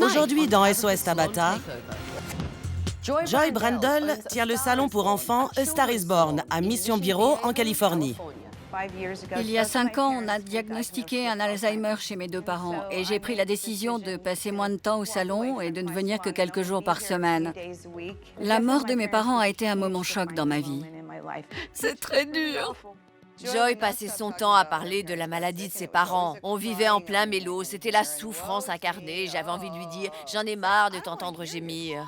Aujourd'hui, dans SOS Tabata, Joy Brendel tient le salon pour enfants A Star is Born à Mission Bureau, en Californie. Il y a 5 ans, on a diagnostiqué un Alzheimer chez mes 2 parents et j'ai pris la décision de passer moins de temps au salon et de ne venir que quelques jours par semaine. La mort de mes parents a été un moment choc dans ma vie. C'est très dur. Joy passait son temps à parler de la maladie de ses parents. On vivait en plein mélo, c'était la souffrance incarnée. J'avais envie de lui dire « J'en ai marre de t'entendre gémir ».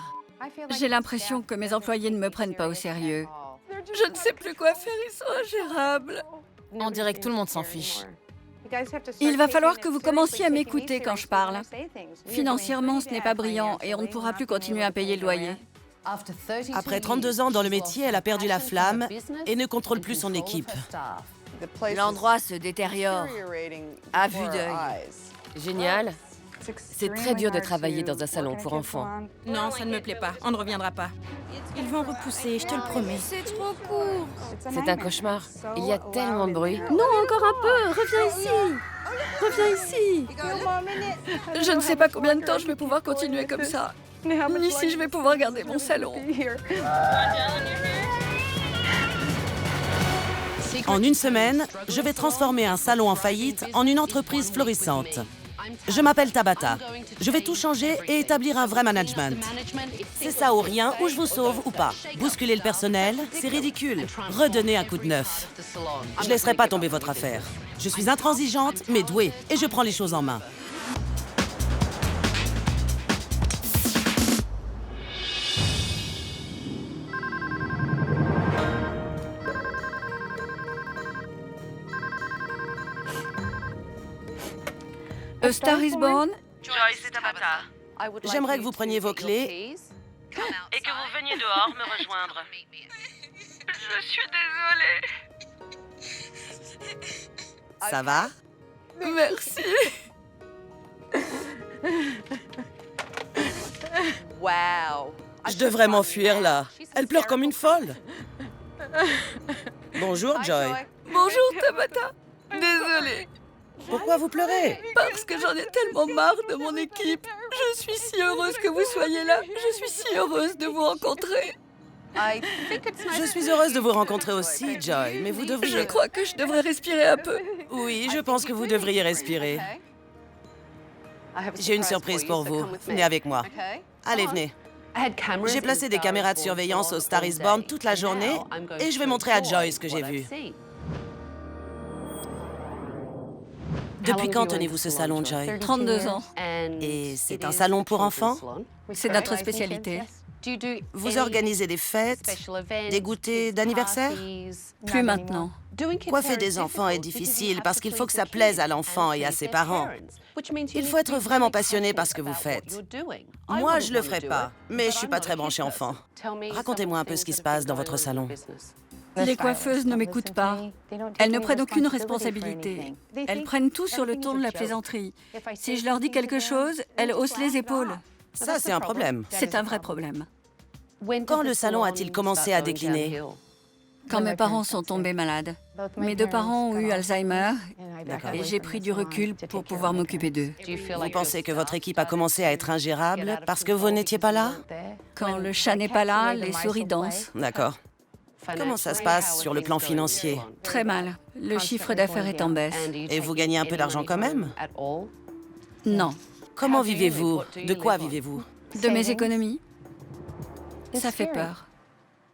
J'ai l'impression que mes employés ne me prennent pas au sérieux. Je ne sais plus quoi faire, ils sont ingérables. On dirait que tout le monde s'en fiche. Il va falloir que vous commenciez à m'écouter quand je parle. Financièrement, ce n'est pas brillant et on ne pourra plus continuer à payer le loyer. Après 32 ans dans le métier, elle a perdu la flamme et ne contrôle plus son équipe. L'endroit se détériore à vue d'œil. Génial. C'est très dur de travailler dans un salon pour enfants. Non, ça ne me plaît pas. On ne reviendra pas. Ils vont repousser, je te le promets. C'est trop court. C'est un cauchemar. Il y a tellement de bruit. Non, encore un peu. Reviens ici. Reviens ici. Je ne sais pas combien de temps je vais pouvoir continuer comme ça. Ni si je vais pouvoir garder mon salon. En une semaine, je vais transformer un salon en faillite en une entreprise florissante. Je m'appelle Tabata. Je vais tout changer et établir un vrai management. C'est ça ou rien, ou je vous sauve ou pas. Bousculer le personnel, c'est ridicule. Redonnez un coup de neuf. Je laisserai pas tomber votre affaire. Je suis intransigeante, mais douée, et je prends les choses en main. A Star is Born. Joy, c'est Tabata. J'aimerais que vous preniez vos clés. Et que vous veniez dehors me rejoindre. Je suis désolée. Ça va? Merci. Je devrais m'enfuir là. Elle pleure comme une folle. Bonjour, Joy. Bonjour, Tabata. Désolée. Pourquoi vous pleurez? Parce que j'en ai tellement marre de mon équipe. Je suis si heureuse que vous soyez là. Je suis si heureuse de vous rencontrer. Je suis heureuse de vous rencontrer aussi, Joy, mais vous Je devriez... crois que je devrais respirer un peu. Oui, je pense que vous devriez respirer. J'ai une surprise pour vous. Venez avec moi. Allez, venez. J'ai placé des caméras de surveillance au Star is Born toute la journée et je vais montrer à Joy ce que j'ai vu. Depuis quand tenez-vous ce salon, Joy? 32 ans. Et c'est un salon pour enfants? C'est notre spécialité. Vous organisez des fêtes, des goûters d'anniversaire? Plus maintenant. Coiffer des enfants est difficile parce qu'il faut que ça plaise à l'enfant et à ses parents. Il faut être vraiment passionné par ce que vous faites. Moi, je le ferai pas, mais je suis pas très branchée enfant. Racontez-moi un peu ce qui se passe dans votre salon. Les coiffeuses ne m'écoutent pas. Elles ne prennent aucune responsabilité. Elles prennent tout sur le ton de la plaisanterie. Si je leur dis quelque chose, elles haussent les épaules. Ça, c'est un problème. C'est un vrai problème. Quand le salon a-t-il commencé à décliner? Quand mes parents sont tombés malades. Mes 2 parents ont eu Alzheimer et j'ai pris du recul pour pouvoir m'occuper d'eux. Vous pensez que votre équipe a commencé à être ingérable parce que vous n'étiez pas là? Quand le chat n'est pas là, les souris dansent. D'accord. Comment ça se passe sur le plan financier? Très mal. Le chiffre d'affaires est en baisse. Et vous gagnez un peu d'argent quand même? Non. Comment vivez-vous? De quoi vivez-vous? De mes économies. Ça fait peur.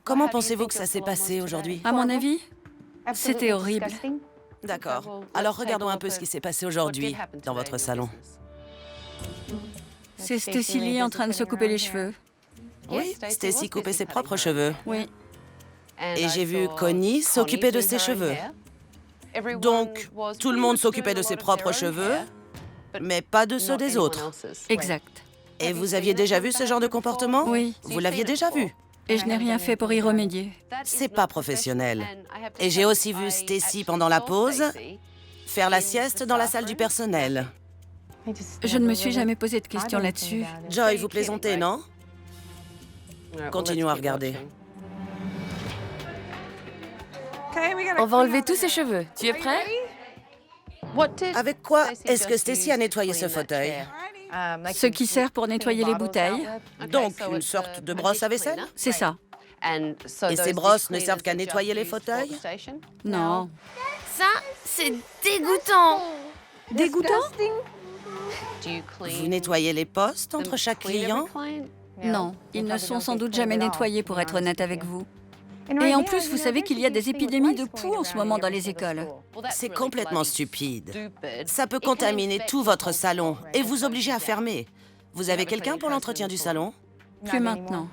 Comment pensez-vous que ça s'est passé aujourd'hui? À mon avis, c'était horrible. D'accord. Alors regardons un peu ce qui s'est passé aujourd'hui dans votre salon. C'est Stacy en train de se couper les cheveux. Oui, Stacy coupait ses propres cheveux. Oui. Et j'ai vu Connie s'occuper de ses cheveux. Donc, tout le monde s'occupait de ses propres cheveux, mais pas de ceux des autres. Exact. Et vous aviez déjà vu ce genre de comportement? Oui. Vous l'aviez déjà vu? Et je n'ai rien fait pour y remédier. C'est pas professionnel. Et j'ai aussi vu Stacy pendant la pause faire la sieste dans la salle du personnel. Je ne me suis jamais posé de questions là-dessus. Joy, vous plaisantez, non? Continuons à regarder. On va enlever tous ses cheveux. Tu es prêt? Avec quoi est-ce que Stacy a nettoyé ce fauteuil? Ce qui sert pour nettoyer les bouteilles. Donc, une sorte de brosse à vaisselle? C'est ça. Et ces brosses ne servent qu'à nettoyer les fauteuils? Non. Ça, c'est dégoûtant. Dégoûtant? Vous nettoyez les postes entre chaque client? Non. Ils ne sont sans doute jamais nettoyés, pour être honnête avec vous. Et en plus, vous savez qu'il y a des épidémies de poux en ce moment dans les écoles. C'est complètement stupide. Ça peut contaminer tout votre salon et vous obliger à fermer. Vous avez quelqu'un pour l'entretien du salon? Plus maintenant.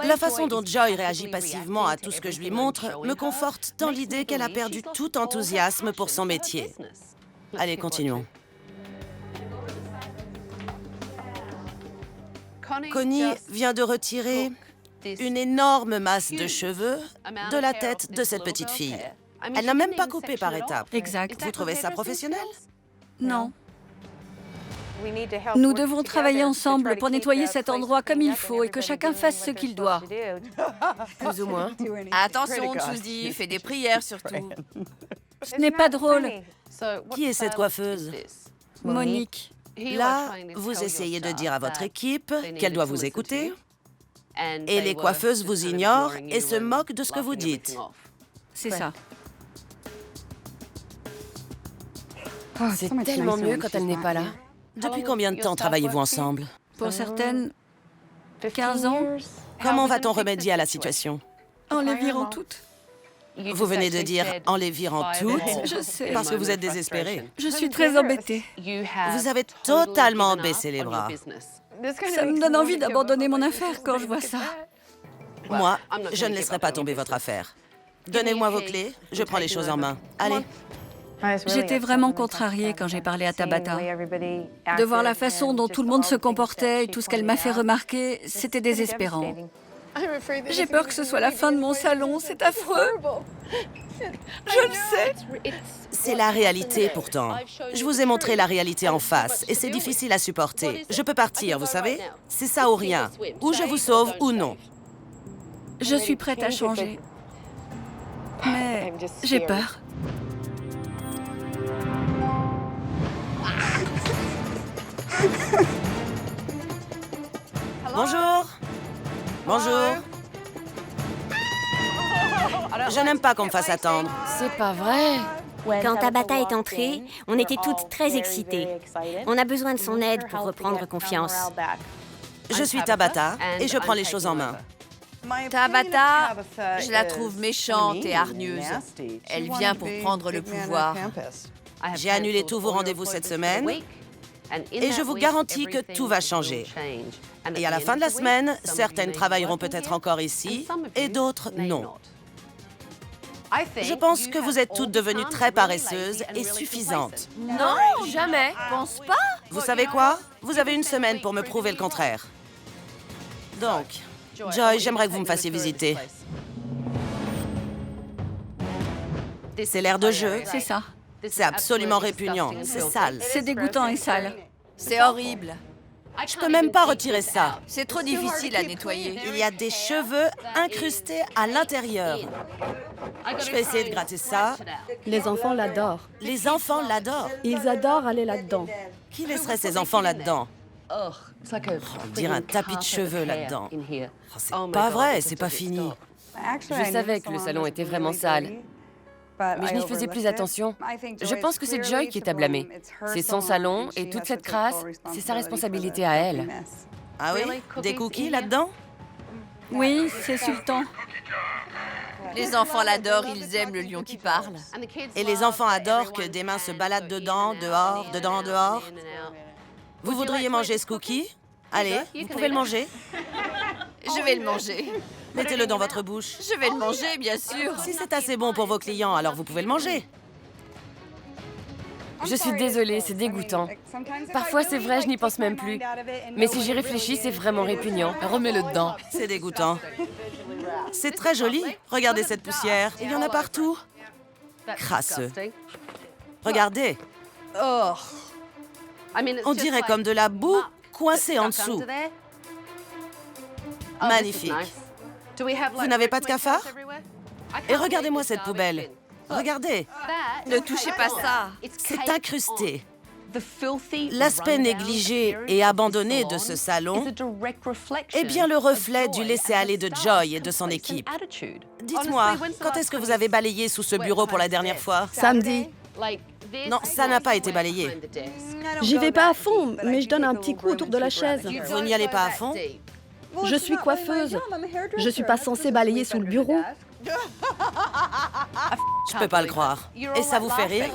La façon dont Joy réagit passivement à tout ce que je lui montre me conforte dans l'idée qu'elle a perdu tout enthousiasme pour son métier. Allez, continuons. Connie vient de retirer une énorme masse de cheveux de la tête de cette petite fille. Elle n'a même pas coupé par étapes. Exact. Vous trouvez ça professionnel? Non. Nous devons travailler ensemble pour nettoyer cet endroit comme il faut et que chacun fasse ce qu'il doit. Plus ou moins. Attention, Suzy, fais des prières surtout. Ce n'est pas drôle. Qui est cette coiffeuse? Monique. Là, vous essayez de dire à votre équipe qu'elle doit vous écouter, et les coiffeuses vous ignorent et se moquent de ce que vous dites. C'est ça. C'est tellement mieux quand elle n'est pas là. Depuis combien de temps travaillez-vous ensemble? Pour certaines, 15 ans, Comment va-t-on remédier à la situation? en les virant toutes. Vous venez de dire en les virant toutes Je sais. parce que vous êtes désespéré. Je suis très embêtée. Vous avez totalement baissé les bras. Ça me donne envie d'abandonner mon affaire quand je vois ça. Moi, je ne laisserai pas tomber votre affaire. Donnez-moi vos clés, je prends les choses en main. Allez. J'étais vraiment contrariée quand j'ai parlé à Tabata. De voir la façon dont tout le monde se comportait et tout ce qu'elle m'a fait remarquer, c'était désespérant. J'ai peur que ce soit la fin de mon salon, c'est affreux. Je le sais. C'est la réalité pourtant. Je vous ai montré la réalité en face et c'est difficile à supporter. Je peux partir, vous savez? C'est ça ou rien. Ou je vous sauve ou non. Je suis prête à changer. Mais j'ai peur. Bonjour. Bonjour. Je n'aime pas qu'on me fasse attendre. C'est pas vrai. Quand Tabata est entrée, on était toutes très excitées. On a besoin de son aide pour reprendre confiance. Je suis Tabata et je prends les choses en main. Tabata, je la trouve méchante et hargneuse. Elle vient pour prendre le pouvoir. J'ai annulé tous vos rendez-vous cette semaine et je vous garantis que tout va changer. Et à la fin de la semaine, certaines travailleront peut-être encore ici et d'autres non. Je pense que vous êtes toutes devenues très paresseuses et suffisantes. Non, jamais. Pense pas. Vous savez quoi? Vous avez une semaine pour me prouver le contraire. Donc, Joy, j'aimerais que vous me fassiez visiter. C'est l'air de jeu. C'est ça. C'est absolument répugnant. C'est sale. C'est dégoûtant et sale. C'est horrible. Je peux même pas retirer ça. C'est trop difficile à nettoyer. Il y a des cheveux incrustés à l'intérieur. Je vais essayer de gratter ça. Les enfants l'adorent. Les enfants l'adorent. Ils adorent aller là-dedans. Qui laisserait ses enfants là-dedans? On dirait un tapis de cheveux là-dedans. Oh, c'est pas vrai, c'est pas fini. Je savais que le salon était vraiment sale. Mais je n'y faisais plus attention. Je pense que c'est Joy qui est à blâmer. C'est son salon et toute cette crasse, c'est sa responsabilité à elle. Ah oui? Des cookies là-dedans? Oui, c'est Sultan. Les enfants l'adorent, ils aiment le lion qui parle. Et les enfants adorent que des mains se baladent dedans, dehors, dedans, dehors. Vous voudriez manger ce cookie? Allez, vous pouvez le manger. Je vais le manger. Mettez-le dans votre bouche. Je vais le manger, bien sûr. Si c'est assez bon pour vos clients, alors vous pouvez le manger. Je suis désolée, c'est dégoûtant. Parfois, c'est vrai, je n'y pense même plus. Mais si j'y réfléchis, c'est vraiment répugnant. Remets-le dedans. C'est dégoûtant. C'est très joli. Regardez cette poussière. Il y en a partout. Crasseux. Regardez. On dirait comme de la boue coincée en dessous. Magnifique. Vous n'avez pas de cafard? Et regardez-moi cette poubelle. Regardez. Ne touchez pas ça. C'est incrusté. L'aspect négligé et abandonné de ce salon est bien le reflet du laisser-aller de Joy et de son équipe. Dites-moi, quand est-ce que vous avez balayé sous ce bureau pour la dernière fois? Samedi. Non, ça n'a pas été balayé. J'y vais pas à fond, mais je donne un petit coup autour de la chaise. Vous n'y allez pas à fond? Je suis coiffeuse. Je suis pas censée balayer sous le bureau. Je peux pas le croire. Et ça vous fait rire?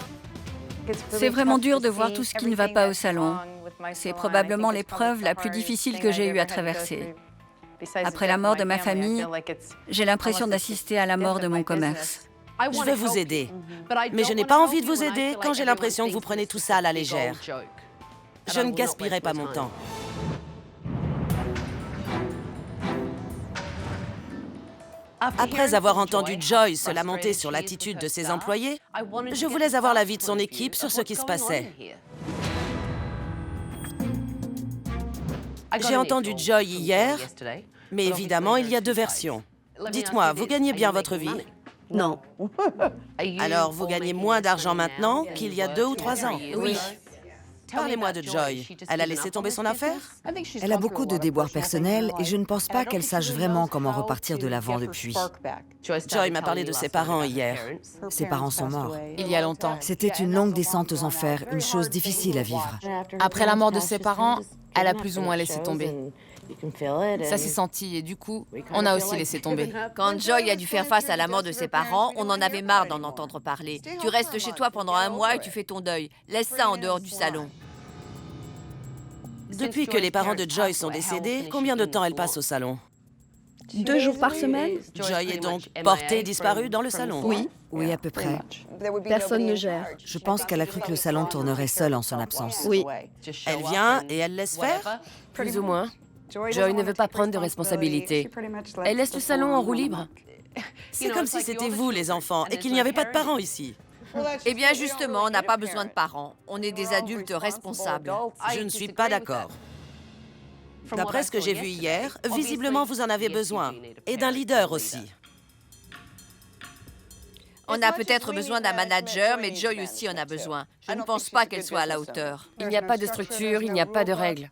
C'est vraiment dur de voir tout ce qui ne va pas au salon. C'est probablement l'épreuve la plus difficile que j'ai eue à traverser. Après la mort de ma famille, j'ai l'impression d'assister à la mort de mon commerce. Je veux vous aider. Mais je n'ai pas envie de vous aider quand j'ai l'impression que vous prenez tout ça à la légère. Je ne gaspillerai pas mon temps. Après avoir entendu Joy se lamenter sur l'attitude de ses employés, je voulais avoir l'avis de son équipe sur ce qui se passait. J'ai entendu Joy hier, mais évidemment, il y a deux versions. Dites-moi, vous gagnez bien votre vie? Non. Alors, vous gagnez moins d'argent maintenant qu'il y a 2 ou 3 ans? Oui. Parlez-moi de Joy. Elle a laissé tomber son affaire? Elle a beaucoup de déboires personnels et je ne pense pas qu'elle sache vraiment comment repartir de l'avant depuis. Joy m'a parlé de ses parents hier. Ses parents sont morts. Il y a longtemps. C'était une longue descente aux enfers, une chose difficile à vivre. Après la mort de ses parents, elle a plus ou moins laissé tomber. Ça s'est senti et du coup, on a aussi laissé tomber. Quand Joy a dû faire face à la mort de ses parents, on en avait marre d'en entendre parler. Tu restes chez toi pendant 1 mois et tu fais ton deuil. Laisse ça en dehors du salon. Depuis que les parents de Joy sont décédés, combien de temps elle passe au salon? 2 jours par semaine? Joy est donc portée disparue dans le salon? Oui. Oui, à peu près. Personne ne gère. Je pense qu'elle a cru que le salon tournerait seul en son absence. Oui. Elle vient et elle laisse faire? Plus ou moins. Joy ne veut pas prendre de responsabilité. Elle laisse le salon en roue libre. C'est comme si c'était vous, les enfants, et qu'il n'y avait pas de parents ici. Eh bien, justement, on n'a pas besoin de parents. On est des adultes responsables. Je ne suis pas d'accord. D'après ce que j'ai vu hier, visiblement, vous en avez besoin. Et d'un leader aussi. On a peut-être besoin d'un manager, mais Joy aussi en a besoin. Je ne pense pas qu'elle soit à la hauteur. Il n'y a pas de structure, il n'y a pas de règles.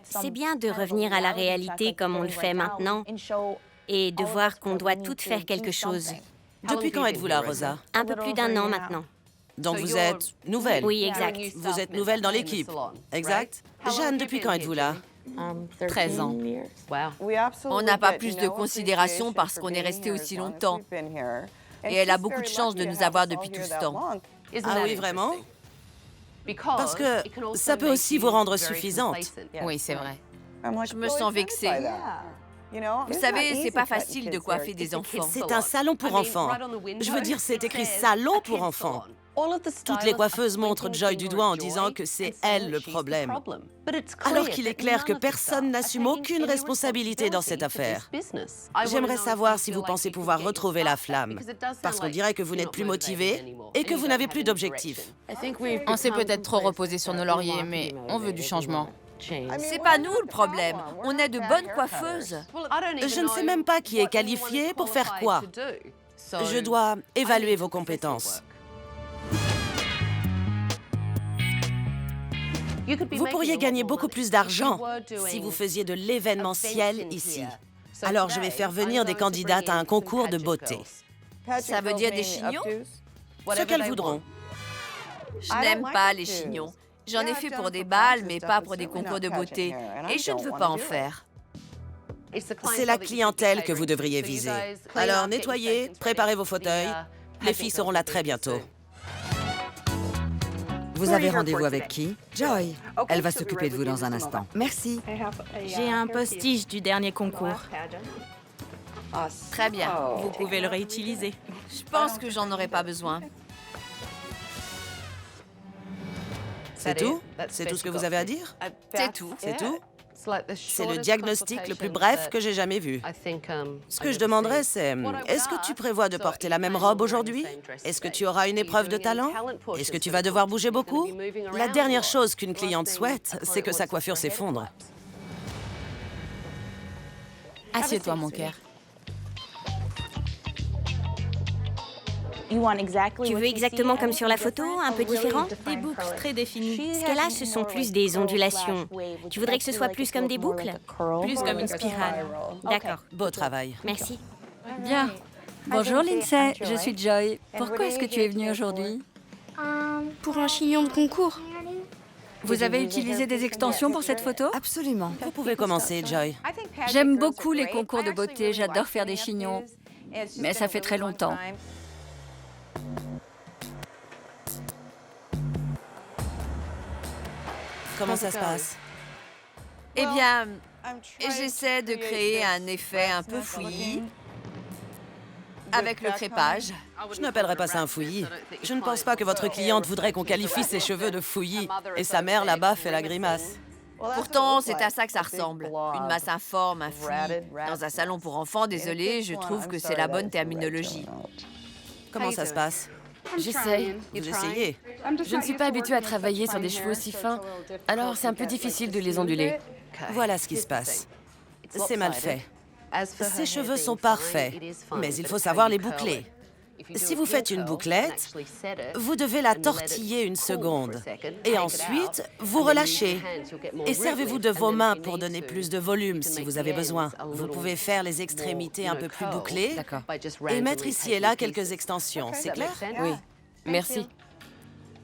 C'est bien de revenir à la réalité comme on le fait maintenant et de voir qu'on doit toutes faire quelque chose. Depuis quand êtes-vous là, Rosa? Un peu plus d'1 an maintenant. Donc vous êtes nouvelle? Oui, exact. Vous êtes nouvelle dans l'équipe, exact? Jeanne, depuis quand êtes-vous là? 13 ans. On n'a pas plus de considération parce qu'on est resté aussi longtemps. Et elle a beaucoup de chance de nous avoir depuis tout ce temps. Ah oui, vraiment? Parce que ça peut aussi vous rendre suffisante. Oui, c'est vrai. Je me sens vexée. Vous savez, c'est pas facile de coiffer des enfants. C'est un salon pour enfants. Je veux dire, c'est écrit salon pour enfants. Toutes les coiffeuses montrent Joy du doigt en disant que c'est elle le problème. Alors qu'il est clair que personne n'assume aucune responsabilité dans cette affaire. J'aimerais savoir si vous pensez pouvoir retrouver la flamme. Parce qu'on dirait que vous n'êtes plus motivé et que vous n'avez plus d'objectif. On s'est peut-être trop reposé sur nos lauriers, mais on veut du changement. C'est pas nous le problème. On est de bonnes coiffeuses. Je ne sais même pas qui est qualifié pour faire quoi. Je dois évaluer vos compétences. Vous pourriez gagner beaucoup plus d'argent si vous faisiez de l'événementiel ici. Alors, je vais faire venir des candidates à un concours de beauté. Ça veut dire des chignons? Ce qu'elles voudront. Je n'aime pas les chignons. J'en ai fait pour des bals, mais pas pour des concours de beauté. Et je ne veux pas en faire. C'est la clientèle que vous devriez viser. Alors, nettoyez, préparez vos fauteuils. Les filles seront là très bientôt. Vous avez rendez-vous avec qui? Joy. Elle va s'occuper de vous dans un instant. Merci. J'ai un postiche du dernier concours. Très bien. Vous pouvez le réutiliser. Je pense que j'en aurai pas besoin. C'est tout? C'est tout ce que vous avez à dire? C'est tout. C'est tout? C'est le diagnostic le plus bref que j'ai jamais vu. Ce que je demanderais, c'est, est-ce que tu prévois de porter la même robe aujourd'hui? Est-ce que tu auras une épreuve de talent? Est-ce que tu vas devoir bouger beaucoup? La dernière chose qu'une cliente souhaite, c'est que sa coiffure s'effondre. Assieds-toi, mon cœur. Tu veux exactement comme sur la photo, un peu différent? Des boucles très définies. Ce qu'elle a, ce sont plus des ondulations. Tu voudrais que ce soit plus comme des boucles? Plus comme une spirale. D'accord. Beau travail. Merci. Bien. Bonjour Lindsay, je suis Joy. Pourquoi est-ce que tu es venue aujourd'hui? Pour un chignon de concours. Vous avez utilisé des extensions pour cette photo? Absolument. Vous pouvez commencer, Joy. J'aime beaucoup les concours de beauté, j'adore faire des chignons. Mais ça fait très longtemps. Comment ça se passe? Eh bien, j'essaie de créer un effet un peu fouillis avec le crépage. Je n'appellerais pas ça un fouillis. Je ne pense pas que votre cliente voudrait qu'on qualifie ses cheveux de fouillis. Et sa mère, là-bas, fait la grimace. Pourtant, c'est à ça que ça ressemble. Une masse informe, un fouillis. Dans un salon pour enfants, désolé, je trouve que c'est la bonne terminologie. Comment ça se passe? J'essaye. Vous essayez? Je ne suis pas habituée à travailler sur des cheveux aussi fins, alors c'est un peu difficile de les onduler. Voilà ce qui se passe. C'est mal fait. Ses cheveux sont parfaits, mais il faut savoir les boucler. Si vous faites une bouclette, vous devez la tortiller une seconde. Et ensuite, vous relâchez. Et servez-vous de vos mains pour donner plus de volume si vous avez besoin. Vous pouvez faire les extrémités un peu plus bouclées D'accord. et mettre ici et là quelques extensions. C'est clair? Oui, merci.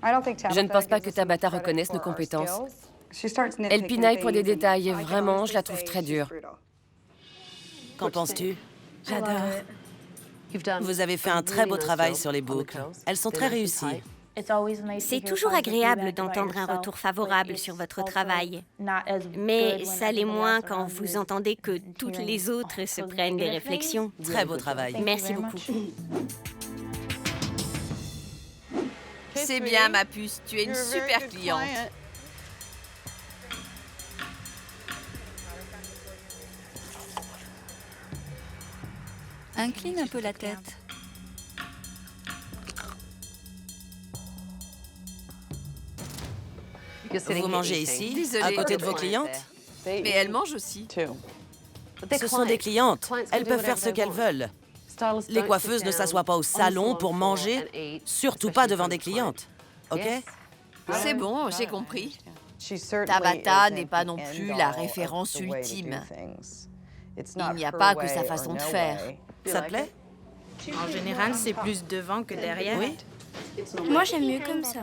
Je ne pense pas que Tabata reconnaisse nos compétences. Elle pinaille pour des détails et vraiment, je la trouve très dure. Qu'en penses-tu? J'adore. Vous avez fait un très beau travail sur les boucles. Elles sont très réussies. C'est toujours agréable d'entendre un retour favorable sur votre travail. Mais ça l'est moins quand vous entendez que toutes les autres se prennent des réflexions. Très beau travail. Merci beaucoup. C'est bien, ma puce, tu es une super cliente. Incline un peu la tête. Vous mangez ici, Désolée. à côté de vos clientes? Mais elle mange aussi. Ce sont des clientes. Elles peuvent faire ce qu'elles veulent. Les coiffeuses ne s'assoient pas au salon pour manger, surtout pas devant des clientes. OK? C'est bon, j'ai compris. Tabata n'est pas non plus la référence ultime. Il n'y a pas que sa façon de faire. Ça te plaît? En général, c'est plus devant que derrière. Oui? Moi, j'aime mieux comme ça.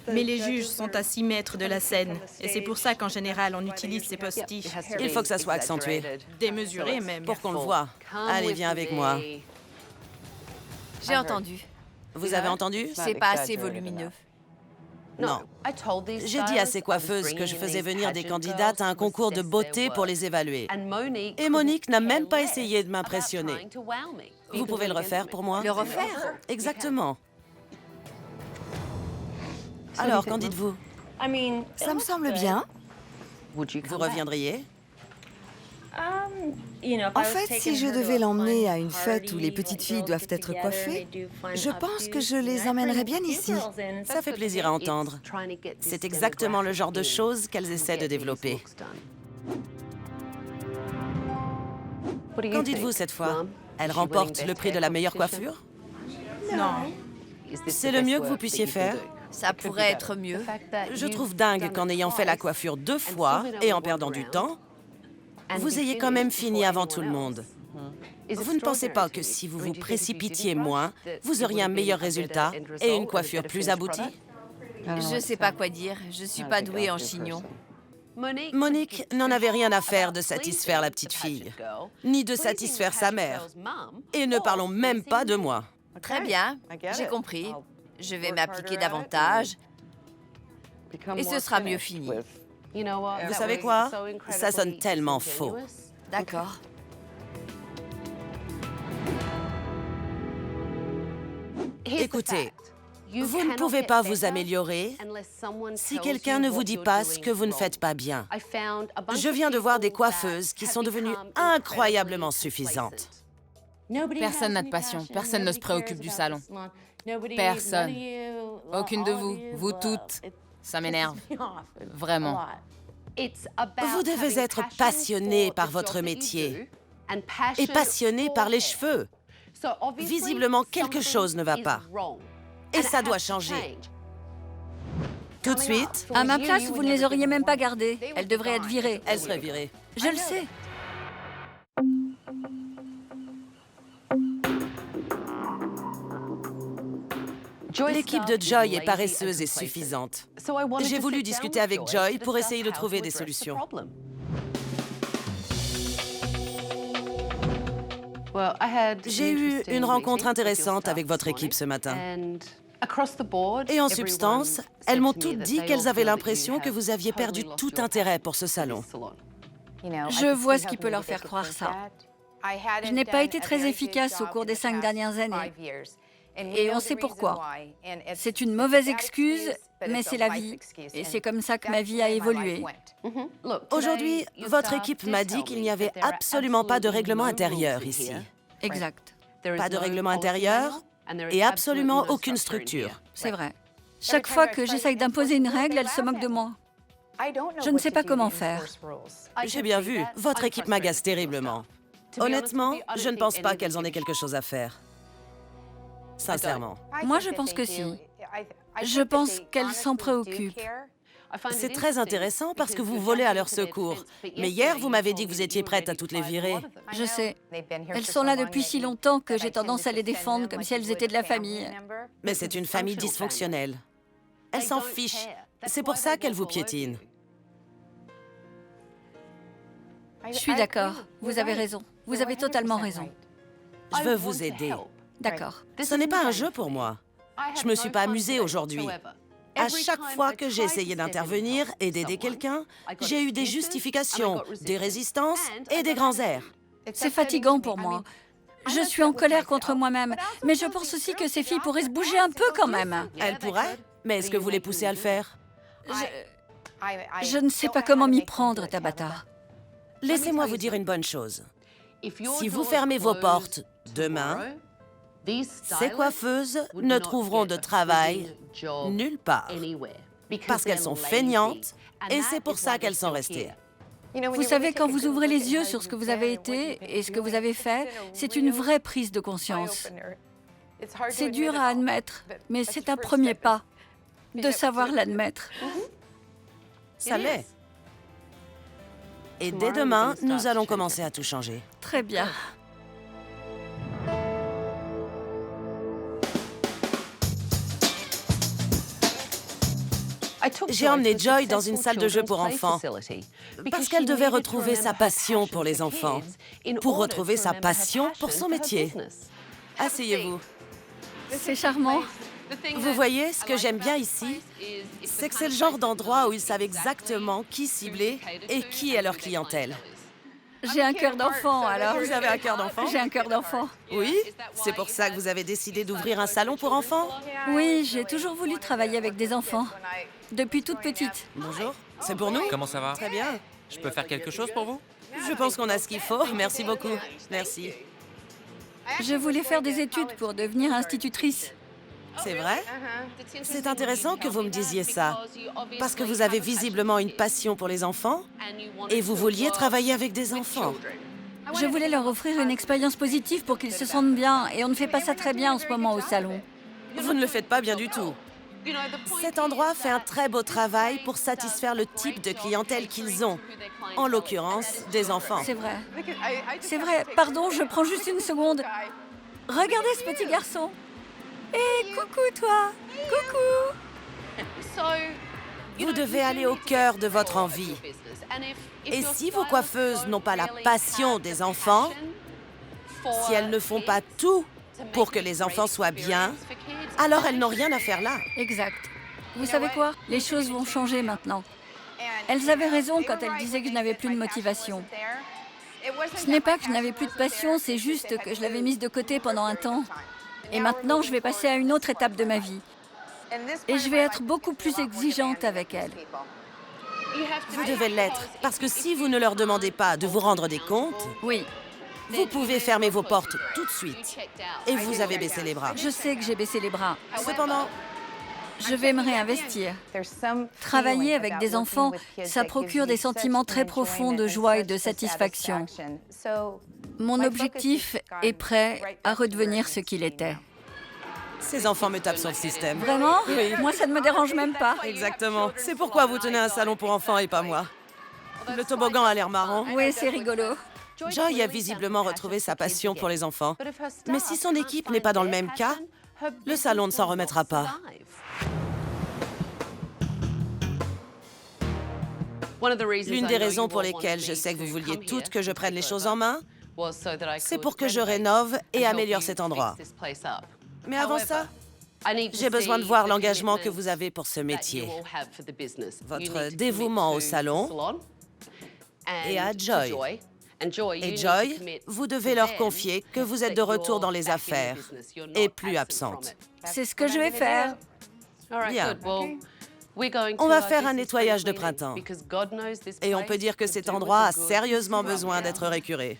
Mais les juges sont à 6 mètres de la scène. Et c'est pour ça qu'en général, on utilise ces postiches. Il faut que ça soit accentué. Démesurés même. Pour qu'on le voie. Allez, viens avec moi. J'ai entendu. Vous avez entendu? C'est pas assez volumineux. Non. J'ai dit à ces coiffeuses que je faisais venir des candidates à un concours de beauté pour les évaluer. Et Monique n'a même pas essayé de m'impressionner. Vous pouvez le refaire pour moi? Le refaire? Exactement. Alors, qu'en dites-vous? Ça me semble bien. Vous reviendriez? En fait, si je devais l'emmener à une fête où les petites filles doivent être coiffées, je pense que je les emmènerais bien ici. Ça fait plaisir à entendre. C'est exactement le genre de choses qu'elles essaient de développer. Qu'en dites-vous cette fois? Elle remporte le prix de la meilleure coiffure? Non. C'est le mieux que vous puissiez faire? Ça pourrait être mieux. Je trouve dingue qu'en ayant fait la coiffure 2 fois et en perdant du temps, vous ayez quand même fini avant tout le monde. Vous ne pensez pas que si vous vous précipitiez moins, vous auriez un meilleur résultat et une coiffure plus aboutie? Je sais pas quoi dire. Je suis pas douée en chignon. Monique n'en avait rien à faire de satisfaire la petite fille, ni de satisfaire sa mère. Et ne parlons même pas de moi. Très bien, j'ai compris. Je vais m'appliquer davantage et ce sera mieux fini. Vous savez quoi? Ça sonne tellement faux. D'accord. Écoutez, vous ne pouvez pas vous améliorer si quelqu'un ne vous dit pas ce que vous ne faites pas bien. Je viens de voir des coiffeuses qui sont devenues incroyablement suffisantes. Personne n'a de passion, personne ne se préoccupe du salon. Personne. Aucune de vous, vous toutes. Ça m'énerve. Vraiment. Vous devez être passionné par votre métier et passionné par les cheveux. Visiblement, quelque chose ne va pas. Et ça doit changer. Tout de suite. À ma place, vous ne les auriez même pas gardées. Elles devraient être virées. Elles seraient virées. Je le sais. L'équipe de Joy est paresseuse et suffisante. J'ai voulu discuter avec Joy pour essayer de trouver des solutions. J'ai eu une rencontre intéressante avec votre équipe ce matin. Et en substance, elles m'ont toutes dit qu'elles avaient l'impression que vous aviez perdu tout intérêt pour ce salon. Je vois ce qui peut leur faire croire ça. Je n'ai pas été très efficace au cours des 5 dernières années. Et on sait pourquoi. C'est une mauvaise excuse, mais c'est la vie. Et c'est comme ça que ma vie a évolué. Aujourd'hui, votre équipe m'a dit qu'il n'y avait absolument pas de règlement intérieur ici. Exact. Pas de règlement intérieur et absolument aucune structure. C'est vrai. Chaque fois que j'essaye d'imposer une règle, elle se moque de moi. Je ne sais pas comment faire. J'ai bien vu, votre équipe m'agace terriblement. Honnêtement, je ne pense pas qu'elles en aient quelque chose à faire. Sincèrement. Moi, je pense que si. Je pense qu'elles s'en préoccupent. C'est très intéressant parce que vous volez à leur secours. Mais hier, vous m'avez dit que vous étiez prête à toutes les virer. Je sais. Elles sont là depuis si longtemps que j'ai tendance à les défendre comme si elles étaient de la famille. Mais c'est une famille dysfonctionnelle. Elles s'en fichent. C'est pour ça qu'elles vous piétinent. Je suis d'accord. Vous avez raison. Vous avez totalement raison. Je veux vous aider. D'accord. Ce n'est pas un jeu pour moi. Je me suis pas amusée aujourd'hui. À chaque fois que j'ai essayé d'intervenir et d'aider quelqu'un, j'ai eu des justifications, des résistances et des grands airs. C'est fatigant pour moi. Je suis en colère contre moi-même, mais je pense aussi que ces filles pourraient se bouger un peu quand même. Elles pourraient, mais est-ce que vous les poussez à le faire? Je ne sais pas comment m'y prendre, Tabata. Laissez-moi vous dire une bonne chose. Si vous fermez vos portes demain, ces coiffeuses ne trouveront de travail nulle part. Parce qu'elles sont feignantes et c'est pour ça qu'elles sont restées. Vous savez, quand vous ouvrez les yeux sur ce que vous avez été et ce que vous avez fait, c'est une vraie prise de conscience. C'est dur à admettre, mais c'est un premier pas de savoir l'admettre. Ça l'est. Et dès demain, nous allons commencer à tout changer. Très bien. J'ai emmené Joy dans une salle de jeu pour enfants parce qu'elle devait retrouver sa passion pour les enfants, pour retrouver sa passion pour son métier. Asseyez-vous. C'est charmant. Vous voyez, ce que j'aime bien ici, c'est que c'est le genre d'endroit où ils savent exactement qui cibler et qui est leur clientèle. J'ai un cœur d'enfant, alors. Vous avez un cœur d'enfant? J'ai un cœur d'enfant. Oui? C'est pour ça que vous avez décidé d'ouvrir un salon pour enfants? Oui, j'ai toujours voulu travailler avec des enfants. Depuis toute petite. Bonjour, c'est pour nous? Comment ça va? Très bien. Je peux faire quelque chose pour vous? Je pense qu'on a ce qu'il faut. Merci beaucoup. Merci. Je voulais faire des études pour devenir institutrice. C'est vrai? C'est intéressant que vous me disiez ça, parce que vous avez visiblement une passion pour les enfants et vous vouliez travailler avec des enfants. Je voulais leur offrir une expérience positive pour qu'ils se sentent bien, et on ne fait pas ça très bien en ce moment au salon. Vous ne le faites pas bien du tout. Cet endroit fait un très beau travail pour satisfaire le type de clientèle qu'ils ont, en l'occurrence des enfants. C'est vrai. C'est vrai. Pardon, je prends juste une seconde. Regardez ce petit garçon. Hé, coucou toi! Coucou! Vous devez aller au cœur de votre envie. Et si vos coiffeuses n'ont pas la passion des enfants, si elles ne font pas tout pour que les enfants soient bien, alors elles n'ont rien à faire là. Exact. Vous savez quoi? Les choses vont changer maintenant. Elles avaient raison quand elles disaient que je n'avais plus de motivation. Ce n'est pas que je n'avais plus de passion, c'est juste que je l'avais mise de côté pendant un temps. Et maintenant, je vais passer à une autre étape de ma vie. Et je vais être beaucoup plus exigeante avec elles. Vous devez l'être, parce que si vous ne leur demandez pas de vous rendre des comptes, oui, vous pouvez fermer vos portes tout de suite. Et vous avez baissé les bras. Je sais que j'ai baissé les bras. Cependant, Je vais me réinvestir. Travailler avec des enfants, ça procure des sentiments très profonds de joie et de satisfaction. Mon objectif est prêt à redevenir ce qu'il était. Ces enfants me tapent sur le système. Vraiment? Oui. Moi, ça ne me dérange même pas. Exactement. C'est pourquoi vous tenez un salon pour enfants et pas moi. Le toboggan a l'air marrant. Oui, c'est rigolo. Joy a visiblement retrouvé sa passion pour les enfants. Mais si son équipe n'est pas dans le même cas, le salon ne s'en remettra pas. L'une des raisons pour lesquelles je sais que vous vouliez toutes que je prenne les choses en main, c'est pour que je rénove et améliore cet endroit. Mais avant ça, j'ai besoin de voir l'engagement que vous avez pour ce métier, votre dévouement au salon et à Joy. Et Joy, vous devez leur confier que vous êtes de retour dans les affaires et plus absente. C'est ce que je vais faire. Bien. On va faire un nettoyage de printemps. Et on peut dire que cet endroit a sérieusement besoin d'être récuré.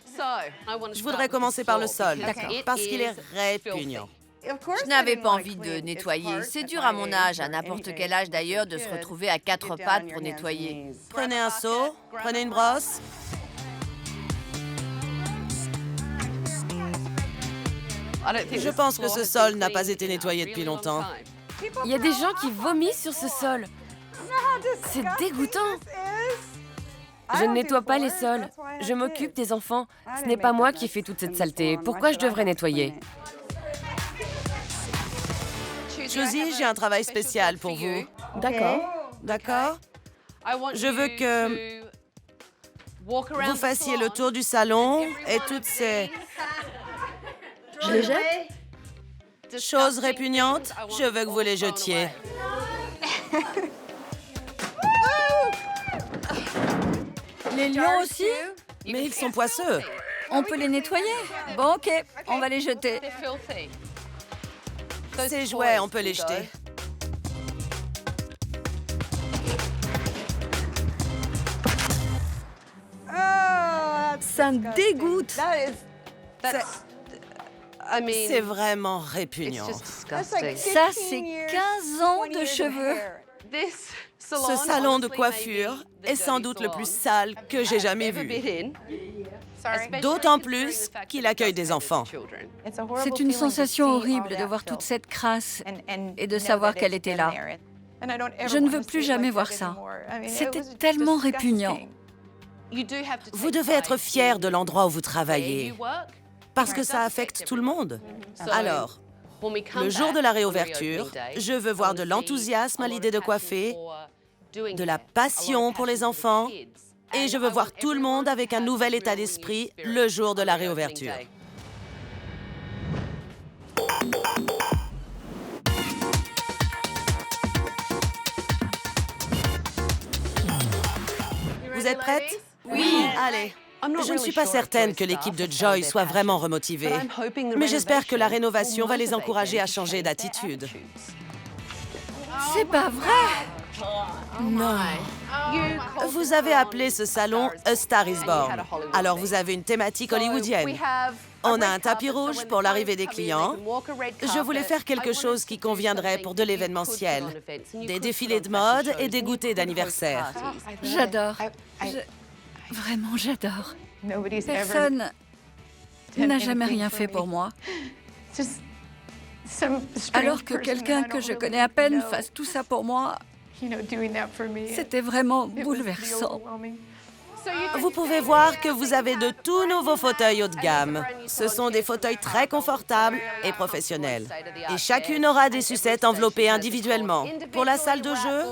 Je voudrais commencer par le sol, parce qu'il est répugnant. Je n'avais pas envie de nettoyer. C'est dur à mon âge, à n'importe quel âge d'ailleurs, de se retrouver à quatre pattes pour nettoyer. Prenez un seau, prenez une brosse. Je pense que ce sol n'a pas été nettoyé depuis longtemps. Il y a des gens qui vomissent sur ce sol. C'est dégoûtant. Je ne nettoie pas les sols. Je m'occupe des enfants. Ce n'est pas moi qui fais toute cette saleté. Pourquoi je devrais nettoyer? Josie, j'ai un travail spécial pour vous. D'accord. D'accord? Je veux que vous fassiez le tour du salon et toutes ces Je les jette? choses répugnantes, je veux que vous les jetiez. Les lions aussi? Mais ils sont poisseux. On peut les nettoyer? Bon, ok, on va les jeter. Ces jouets, on peut les jeter. Ça me dégoûte. C'est vraiment répugnant. Ça, c'est 15 ans de cheveux. Ce salon de coiffure est sans doute le plus sale que j'ai jamais vu. D'autant plus qu'il accueille des enfants. C'est une sensation horrible de voir toute cette crasse et de savoir qu'elle était là. Je ne veux plus jamais voir ça. C'était tellement répugnant. Vous devez être fier de l'endroit où vous travaillez, parce que ça affecte tout le monde. Alors, le jour de la réouverture, je veux voir de l'enthousiasme à l'idée de coiffer, de la passion pour les enfants, et je veux voir tout le monde avec un nouvel état d'esprit le jour de la réouverture. Vous êtes prêtes? Oui. Allez. Je ne suis pas certaine que l'équipe de Joy soit vraiment remotivée, mais j'espère que la rénovation va les encourager à changer d'attitude. C'est pas vrai! Non. Vous avez appelé ce salon A Star is Born. Alors vous avez une thématique hollywoodienne. On a un tapis rouge pour l'arrivée des clients. Je voulais faire quelque chose qui conviendrait pour de l'événementiel. Des défilés de mode et des goûters d'anniversaire. J'adore. Vraiment, j'adore. Personne n'a jamais rien fait pour moi. Alors que quelqu'un que je connais à peine fasse tout ça pour moi, c'était vraiment bouleversant. Vous pouvez voir que vous avez de tout nouveaux fauteuils haut de gamme. Ce sont des fauteuils très confortables et professionnels. Et chacune aura des sucettes enveloppées individuellement. Pour la salle de jeu,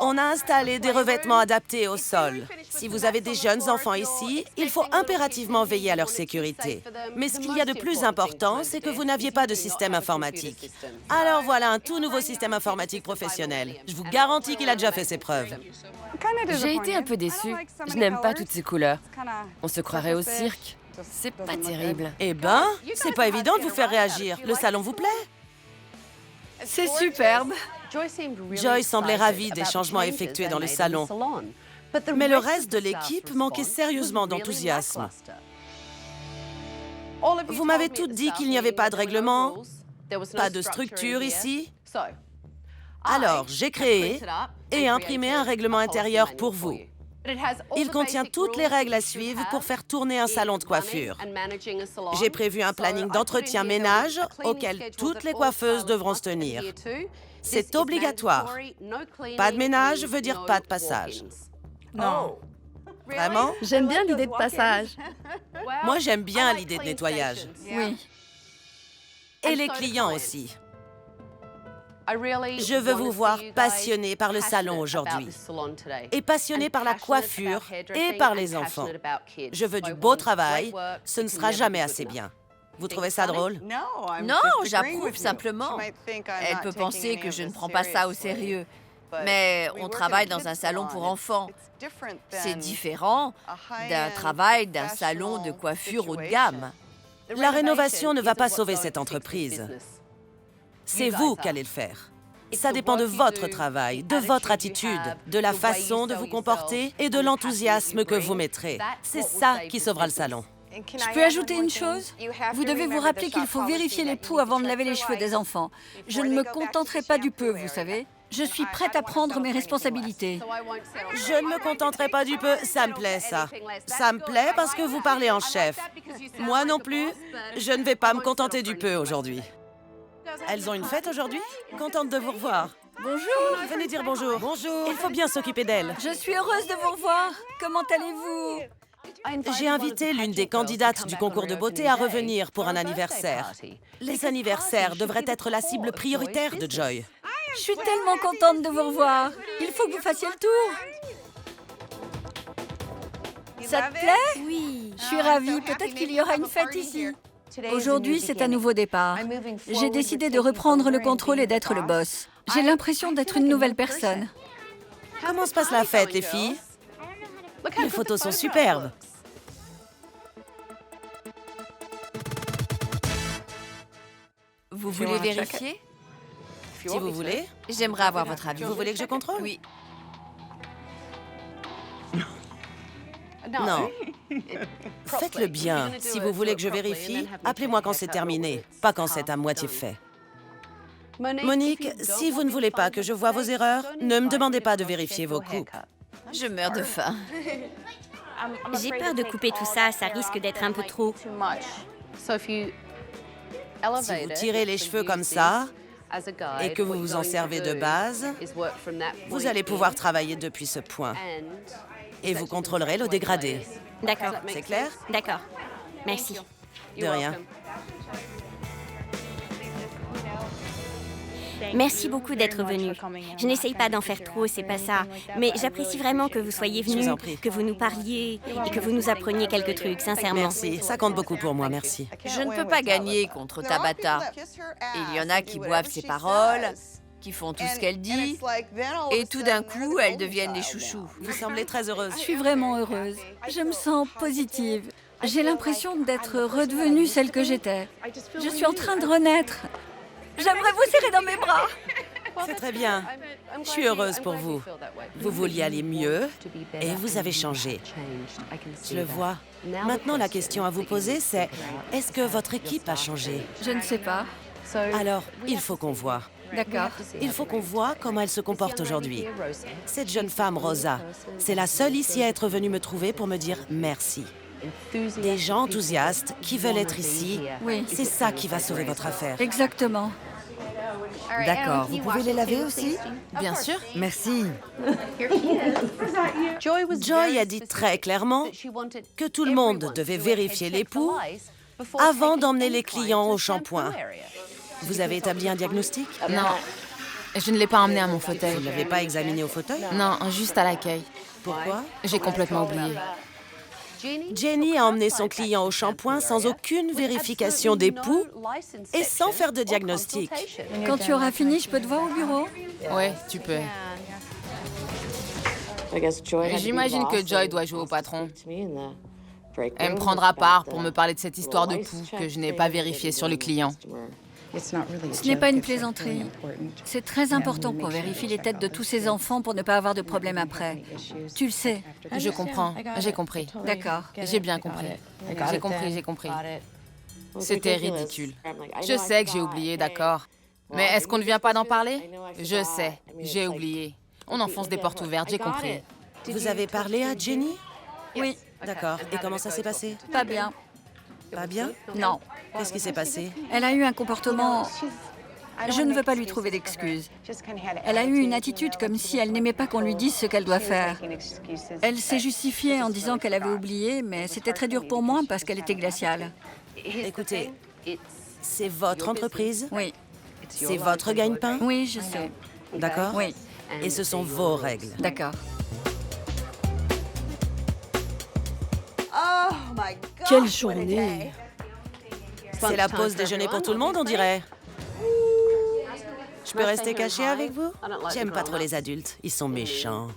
on a installé des revêtements adaptés au sol. Si vous avez des jeunes enfants ici, il faut impérativement veiller à leur sécurité. Mais ce qu'il y a de plus important, c'est que vous n'aviez pas de système informatique. Alors voilà un tout nouveau système informatique professionnel. Je vous garantis qu'il a déjà fait ses preuves. J'ai été un peu déçue. Je n'aime pas toutes ces couleurs. On se croirait au cirque. C'est pas terrible. Eh ben, c'est pas évident de vous faire réagir. Le salon vous plaît? C'est superbe. Joy semblait ravie des changements effectués dans le salon. Mais le reste de l'équipe manquait sérieusement d'enthousiasme. Vous m'avez toutes dit qu'il n'y avait pas de règlement, pas de structure ici. Alors, j'ai créé et imprimé un règlement intérieur pour vous. Il contient toutes les règles à suivre pour faire tourner un salon de coiffure. J'ai prévu un planning d'entretien ménage auquel toutes les coiffeuses devront se tenir. C'est obligatoire. Pas de ménage veut dire pas de passage. Non. Vraiment? J'aime bien l'idée de passage. Moi, j'aime bien l'idée de nettoyage. Oui. Et les clients aussi. Je veux vous voir passionnés par le salon aujourd'hui et passionnés par la coiffure et par les enfants. Je veux du beau travail, ce ne sera jamais assez bien. Vous trouvez ça drôle? Non, j'approuve simplement. Elle peut penser que je ne prends pas ça au sérieux. Mais on travaille dans un salon pour enfants. C'est différent d'un travail d'un salon de coiffure haut de gamme. La rénovation ne va pas sauver cette entreprise. C'est vous qui allez le faire. Ça dépend de votre travail, de votre attitude, de la façon de vous comporter et de l'enthousiasme que vous mettrez. C'est ça qui sauvera le salon. Je peux ajouter une chose? Vous devez vous rappeler qu'il faut vérifier les poux avant de laver les cheveux des enfants. Je ne me contenterai pas du peu, vous savez. Je suis prête à prendre mes responsabilités. Je ne me contenterai pas du peu, ça me plaît ça. Ça me plaît parce que vous parlez en chef. Moi non plus, je ne vais pas me contenter du peu aujourd'hui. Elles ont une fête aujourd'hui? Contente de vous revoir. Bonjour. Venez dire bonjour. Bonjour. Il faut bien s'occuper d'elle. Je suis heureuse de vous revoir. Comment allez-vous? J'ai invité l'une des candidates du concours de beauté à revenir pour un anniversaire. Les anniversaires devraient être la cible prioritaire de Joy. Je suis tellement contente de vous revoir. Il faut que vous fassiez le tour. Ça te plaît? Oui. Je suis ravie. Peut-être qu'il y aura une fête ici. Aujourd'hui, c'est un nouveau départ. J'ai décidé de reprendre le contrôle et d'être le boss. J'ai l'impression d'être une nouvelle personne. Comment se passe la fête, les filles? Les photos sont superbes. Vous voulez vérifier? Si vous voulez. J'aimerais avoir votre avis. Vous voulez que je contrôle? Oui. Non. Faites-le bien. Si vous voulez que je vérifie, appelez-moi quand c'est terminé, pas quand c'est à moitié fait. Monique, si vous ne voulez pas que je voie vos erreurs, ne me demandez pas de vérifier vos coupes. Je meurs de faim. J'ai peur de couper tout ça, ça risque d'être un peu trop. Si vous tirez les cheveux comme ça et que vous vous en servez de base, vous allez pouvoir travailler depuis ce point. Et vous contrôlerez le dégradé. D'accord. C'est clair? D'accord. Merci. De rien. Merci beaucoup d'être venu. Je n'essaye pas d'en faire trop, c'est pas ça. Mais j'apprécie vraiment que vous soyez Je vous venus, en prie. que vous nous parliez et que vous nous appreniez quelques trucs, sincèrement. Merci, ça compte beaucoup pour moi, merci. Je ne peux pas gagner contre Tabata. Il y en a qui boivent ses paroles, qui font tout ce qu'elle dit, et tout d'un coup, elles deviennent des chouchous. Vous semblez très heureuse. Je suis vraiment heureuse. Je me sens positive. J'ai l'impression d'être redevenue celle que j'étais. Je suis en train de renaître. J'aimerais vous serrer dans mes bras. C'est très bien. Je suis heureuse pour vous. Vous vouliez aller mieux et vous avez changé. Je le vois. Maintenant, la question à vous poser, c'est est-ce que votre équipe a changé? Je ne sais pas. Alors, il faut qu'on voie. D'accord. Il faut qu'on voie comment elle se comporte aujourd'hui. Cette jeune femme, Rosa, c'est la seule ici à être venue me trouver pour me dire merci. Des gens enthousiastes qui veulent être ici, Oui. c'est ça qui va sauver votre affaire. Exactement. D'accord, vous pouvez les laver aussi? Bien sûr. Merci. Joy a dit très clairement que tout le monde devait vérifier les poux avant d'emmener les clients au shampoing. Vous avez établi un diagnostic? Non, je ne l'ai pas emmené à mon fauteuil. Vous ne l'avez pas examiné au fauteuil? Non, juste à l'accueil. Pourquoi? J'ai complètement oublié. Jenny a emmené son client au shampoing sans aucune vérification des poux et sans faire de diagnostic. Quand tu auras fini, je peux te voir au bureau? Ouais, tu peux. J'imagine que Joy doit jouer au patron. Elle me prendra part pour me parler de cette histoire de poux que je n'ai pas vérifiée sur le client. Ce n'est pas une plaisanterie. C'est très important qu'on vérifie les têtes de tous ces enfants pour ne pas avoir de problème après. Tu le sais. Je comprends, j'ai compris. D'accord. J'ai bien compris. J'ai compris. C'était ridicule. Je sais que j'ai oublié, d'accord. Mais est-ce qu'on ne vient pas d'en parler? Je sais, j'ai oublié. On enfonce des portes ouvertes, j'ai compris. Vous avez parlé à Jenny? Oui. D'accord. Et comment ça s'est passé? Pas bien. Pas bien? Non. Qu'est-ce qui s'est passé? Elle a eu un comportement... Je ne veux pas lui trouver d'excuses. Elle a eu une attitude comme si elle n'aimait pas qu'on lui dise ce qu'elle doit faire. Elle s'est justifiée en disant qu'elle avait oublié, mais c'était très dur pour moi parce qu'elle était glaciale. Écoutez, c'est votre entreprise? Oui. C'est votre gagne-pain? Oui, je sais. D'accord? Oui. Et ce sont vos règles. D'accord. Quelle journée! C'est la pause déjeuner pour tout le monde, on dirait. Je peux rester cachée avec vous? J'aime pas trop les adultes, ils sont méchants.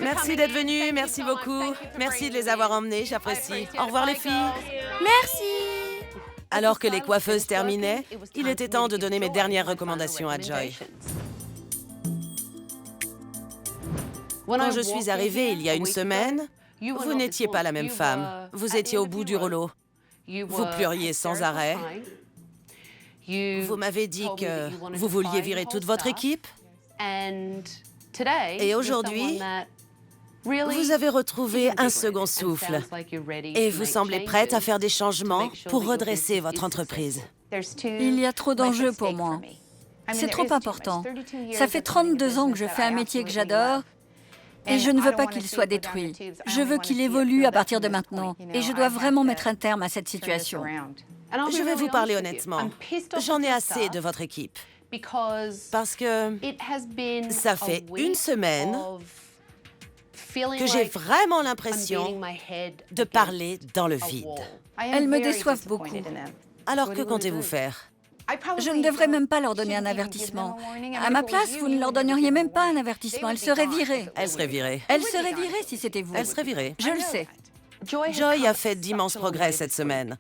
Merci d'être venus, merci beaucoup. Merci de les avoir emmenés, j'apprécie. Au revoir les filles. Merci. Alors que les coiffeuses terminaient, il était temps de donner mes dernières recommandations à Joy. Quand je suis arrivée il y a une semaine, vous n'étiez pas la même femme. Vous étiez au bout du rouleau. Vous pleuriez sans arrêt. Vous m'avez dit que vous vouliez virer toute votre équipe. Et aujourd'hui, vous avez retrouvé un second souffle. Et vous semblez prête à faire des changements pour redresser votre entreprise. Il y a trop d'enjeux pour moi. C'est trop important. Ça fait 32 ans que je fais un métier que j'adore. Et je ne veux pas qu'il soit détruit. Je veux qu'il évolue à partir de maintenant. Et je dois vraiment mettre un terme à cette situation. Je vais vous parler honnêtement. J'en ai assez de votre équipe. Parce que ça fait une semaine que j'ai vraiment l'impression de parler dans le vide. Elles me déçoivent beaucoup. Alors que comptez-vous faire? Je ne devrais même pas leur donner un avertissement. À ma place, vous ne leur donneriez même pas un avertissement. Elles seraient virées. Elles seraient virées. Elles seraient virées si c'était vous. Elles seraient virées. Je le sais. Joy a fait d'immenses progrès cette semaine.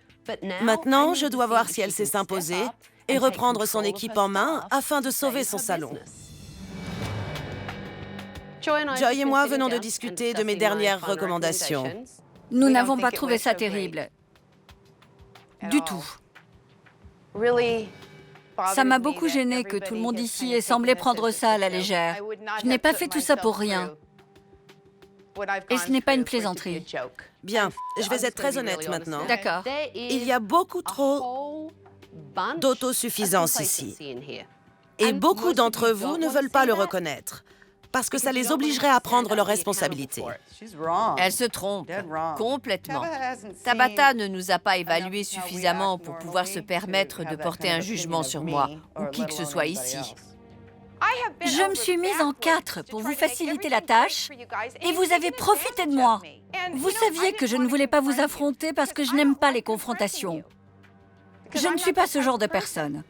Maintenant, je dois voir si elle sait s'imposer et reprendre son équipe en main afin de sauver son salon. Joy et moi venons de discuter de mes dernières recommandations. Nous n'avons pas trouvé ça terrible. Du tout. Ça m'a beaucoup gêné que tout le monde ici ait semblé prendre ça à la légère. Je n'ai pas fait tout ça pour rien. Et ce n'est pas une plaisanterie. Bien, je vais être très honnête maintenant. D'accord. Il y a beaucoup trop d'autosuffisance ici. Et beaucoup d'entre vous ne veulent pas le reconnaître, parce que ça les obligerait à prendre leurs responsabilités. Elle se trompe complètement. Tabata ne nous a pas évalués suffisamment pour pouvoir se permettre de porter un jugement sur moi ou qui que ce soit ici. Je me suis mise en 4 pour vous faciliter la tâche et vous avez profité de moi. Vous saviez que je ne voulais pas vous affronter parce que je n'aime pas les confrontations. Je ne suis pas ce genre de personne.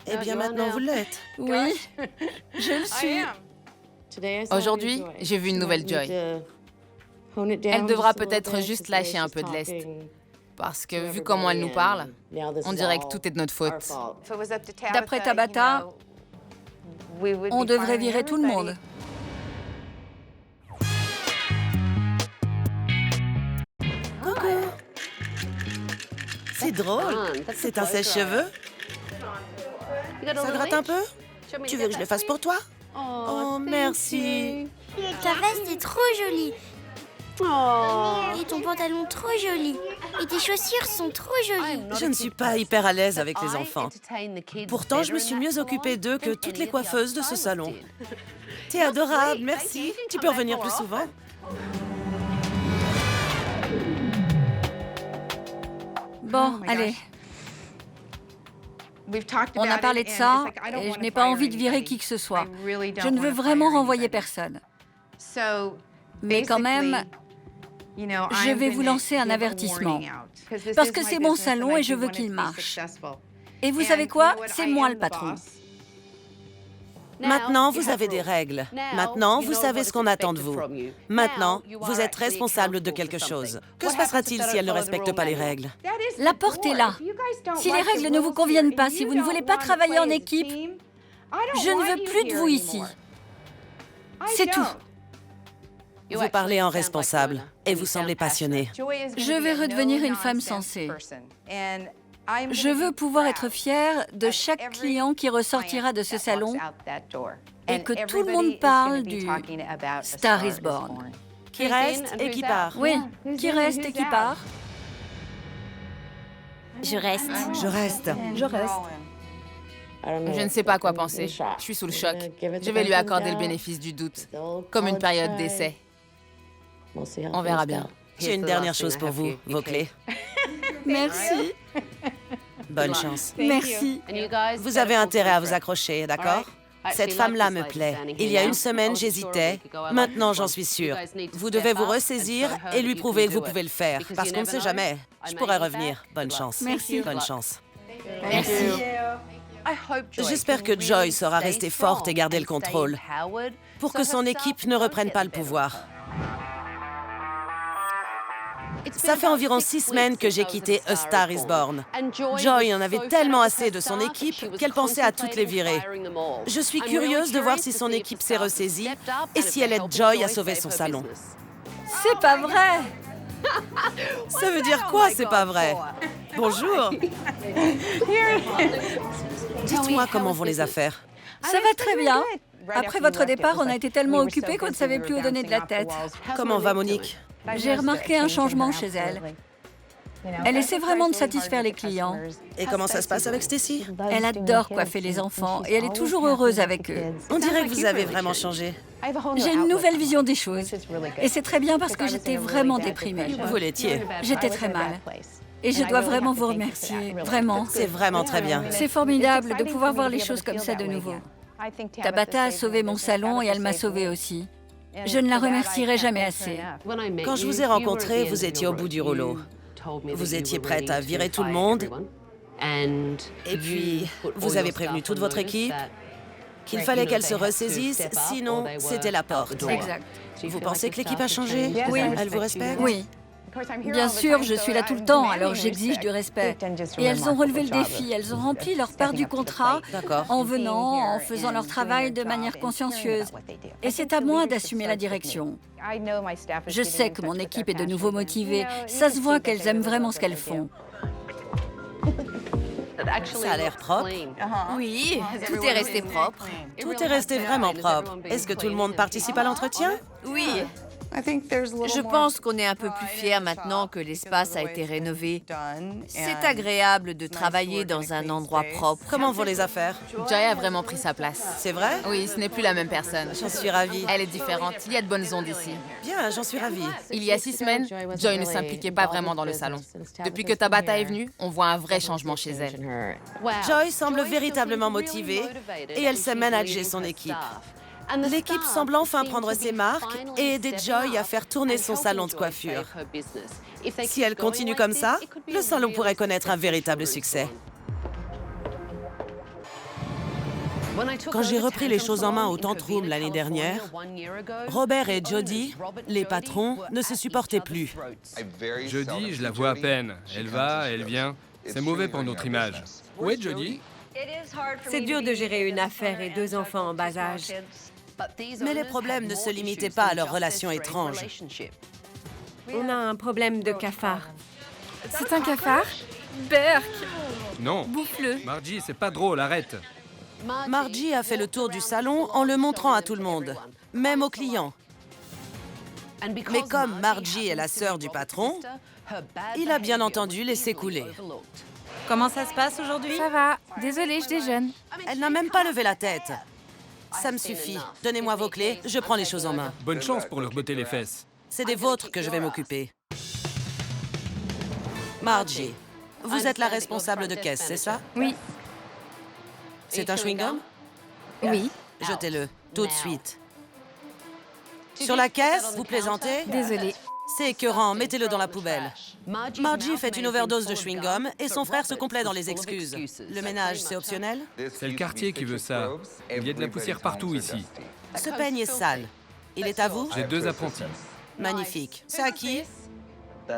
Eh bien, maintenant, vous l'êtes. Oui, je le suis. Aujourd'hui, j'ai vu une nouvelle Joy. Elle devra peut-être juste lâcher un peu de lest. Parce que, vu comment elle nous parle, on dirait que tout est de notre faute. D'après Tabata, on devrait virer tout le monde. Coucou. C'est drôle. C'est un sèche-cheveux. Ça gratte un peu? Tu veux que je le fasse pour toi? Oh, merci. Ta veste est trop jolie. Et ton pantalon trop joli. Et tes chaussures sont trop jolies. Je ne suis pas hyper à l'aise avec les enfants. Pourtant, je me suis mieux occupée d'eux que toutes les coiffeuses de ce salon. T'es adorable, merci. Tu peux revenir plus souvent. Bon, allez. On a parlé de ça et je n'ai pas envie de virer qui que ce soit. Je ne veux vraiment renvoyer personne. Mais quand même, je vais vous lancer un avertissement. Parce que c'est mon salon et je veux qu'il marche. Et vous savez quoi? C'est moi le patron. Maintenant, vous avez des règles. Maintenant, vous savez ce qu'on attend de vous. Maintenant, vous êtes responsable de quelque chose. Que se passera-t-il si elle ne respecte pas les règles? La porte est là. Si les règles ne vous conviennent pas, si vous ne voulez pas travailler en équipe, je ne veux plus de vous ici. C'est tout. Vous parlez en responsable et vous semblez passionné. Je vais redevenir une femme sensée. Je veux pouvoir être fière de chaque client qui ressortira de ce salon et que tout le monde parle du Star is Born. Qui reste et qui part. Oui, qui reste et qui part. Je reste. Je reste. Je reste. Je ne sais pas quoi penser. Je suis sous le choc. Je vais lui accorder le bénéfice du doute, comme une période d'essai. On verra bien. J'ai une dernière chose pour vous, vos clés. Merci. Bonne chance. Merci. Vous avez intérêt à vous accrocher, d'accord? Cette femme-là me plaît. Il y a une semaine, j'hésitais. Maintenant, j'en suis sûre. Vous devez vous ressaisir et lui prouver que vous pouvez le faire. Parce qu'on ne sait jamais. Je pourrais revenir. Bonne chance. Merci. Bonne chance. Merci. J'espère que Joy saura rester forte et garder le contrôle pour que son équipe ne reprenne pas le pouvoir. Ça fait environ 6 semaines que j'ai quitté A Star is Born. Joy en avait tellement assez de son équipe qu'elle pensait à toutes les virer. Je suis curieuse de voir si son équipe s'est ressaisie et si elle aide Joy à sauver son salon. C'est pas vrai! Ça veut dire quoi, c'est pas vrai? Bonjour! Dites-moi comment vont les affaires. Ça va très bien. Après votre départ, on a été tellement occupés qu'on ne savait plus où donner de la tête. Comment va Monique? J'ai remarqué un changement chez elle. Elle essaie vraiment de satisfaire les clients. Et comment ça se passe avec Stacy? Elle adore coiffer les enfants et elle est toujours heureuse avec eux. On dirait que vous avez vraiment changé. J'ai une nouvelle vision des choses. Et c'est très bien parce que j'étais vraiment déprimée. Vous l'étiez. J'étais très mal. Et je dois vraiment vous remercier. Vraiment. C'est vraiment très bien. C'est formidable de pouvoir voir les choses comme ça de nouveau. Tabata a sauvé mon salon et elle m'a sauvée aussi. Je ne la remercierai jamais assez. Quand je vous ai rencontré, vous étiez au bout du rouleau. Vous étiez prête à virer tout le monde. Et puis, vous avez prévenu toute votre équipe qu'il fallait qu'elle se ressaisisse, sinon c'était la porte. Exact. Vous pensez que l'équipe a changé? Oui. Elle vous respecte? Oui. Bien sûr, je suis là tout le temps, alors j'exige du respect. Et elles ont relevé le défi, elles ont rempli leur part du contrat en venant, en faisant leur travail de manière consciencieuse. Et c'est à moi d'assumer la direction. Je sais que mon équipe est de nouveau motivée. Ça se voit qu'elles aiment vraiment ce qu'elles font. Ça a l'air propre. Oui, tout est resté propre. Tout est resté vraiment propre. Est-ce que tout le monde participe à l'entretien? Oui. Je pense qu'on est un peu plus fiers maintenant que l'espace a été rénové. C'est agréable de travailler dans un endroit propre. Comment vont les affaires? Joy a vraiment pris sa place. C'est vrai? Oui, ce n'est plus la même personne. J'en suis ravie. Elle est différente. Il y a de bonnes ondes ici. Bien, j'en suis ravie. Il y a 6 semaines, Joy ne s'impliquait pas vraiment dans le salon. Depuis que Tabata est venue, on voit un vrai changement chez elle. Joy semble véritablement motivée et elle sait manager son équipe. L'équipe semble enfin prendre ses marques et aider Joy à faire tourner son salon de coiffure. Si elle continue comme ça, le salon pourrait connaître un véritable succès. Quand j'ai repris les choses en main au Tantrum l'année dernière, Robert et Jody, les patrons, ne se supportaient plus. Jody, je la vois à peine. Elle va, elle vient. C'est mauvais pour notre image. Où est Jody? C'est dur de gérer une affaire et 2 enfants en bas âge. Mais les problèmes ne se limitaient pas à leurs relations étranges. On a un problème de cafard. C'est un cafard? Berk! Non. Bouffe-le. Margie, c'est pas drôle, arrête. Margie a fait le tour du salon en le montrant à tout le monde, même aux clients. Mais comme Margie est la sœur du patron, il a bien entendu laissé couler. Comment ça se passe aujourd'hui? Ça va. Désolée, je déjeune. Elle n'a même pas levé la tête. Ça me suffit. Donnez-moi vos clés, je prends les choses en main. Bonne chance pour leur botter les fesses. C'est des vôtres que je vais m'occuper. Margie, vous êtes la responsable de caisse, c'est ça? Oui. C'est un chewing-gum? Oui. Jetez-le, tout de suite. Sur la caisse, vous plaisantez? Désolée. C'est écœurant, mettez-le dans la poubelle. Margie fait une overdose de chewing-gum et son frère se complaît dans les excuses. Le ménage, c'est optionnel? C'est le quartier qui veut ça. Il y a de la poussière partout ici. Ce peigne est sale. Il est à vous? J'ai 2 apprentis. Magnifique. C'est à qui?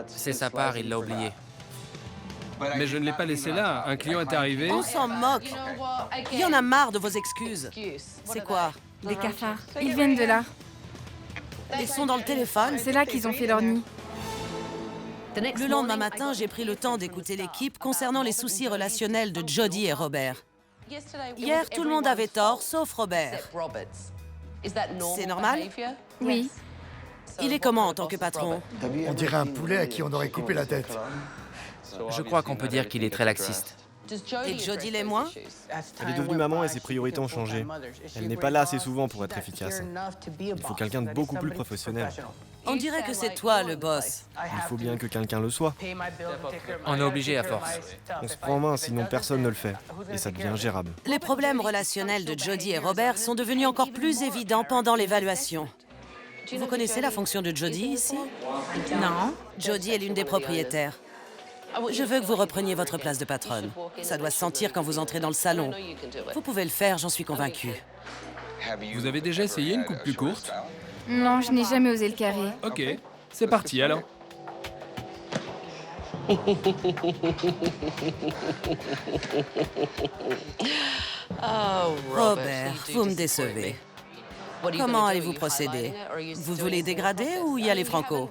C'est sa part, il l'a oublié. Mais je ne l'ai pas laissé là. Un client est arrivé. On s'en moque. Il y en a marre de vos excuses. C'est quoi? Des cafards. Ils viennent de là. Ils sont dans le téléphone? C'est là qu'ils ont fait leur nid. Le lendemain matin, j'ai pris le temps d'écouter l'équipe concernant les soucis relationnels de Jody et Robert. Hier, tout le monde avait tort, sauf Robert. C'est normal? Oui. Il est comment en tant que patron? On dirait un poulet à qui on aurait coupé la tête. Je crois qu'on peut dire qu'il est très laxiste. Et Jody l'est moins? Elle est devenue maman et ses priorités ont changé. Elle n'est pas là assez souvent pour être efficace. Il faut quelqu'un de beaucoup plus professionnel. On dirait que c'est toi le boss. Il faut bien que quelqu'un le soit. On est obligé à force. On se prend en main, sinon personne ne le fait. Et ça devient ingérable. Les problèmes relationnels de Jody et Robert sont devenus encore plus évidents pendant l'évaluation. Vous connaissez la fonction de Jody ici? Non. Jody est l'une des propriétaires. Je veux que vous repreniez votre place de patronne. Ça doit se sentir quand vous entrez dans le salon. Vous pouvez le faire, j'en suis convaincue. Vous avez déjà essayé une coupe plus courte? Non, je n'ai jamais osé le carré. Ok, c'est parti alors. Robert, vous me décevez. Comment allez-vous procéder? Vous voulez dégrader ou y aller franco?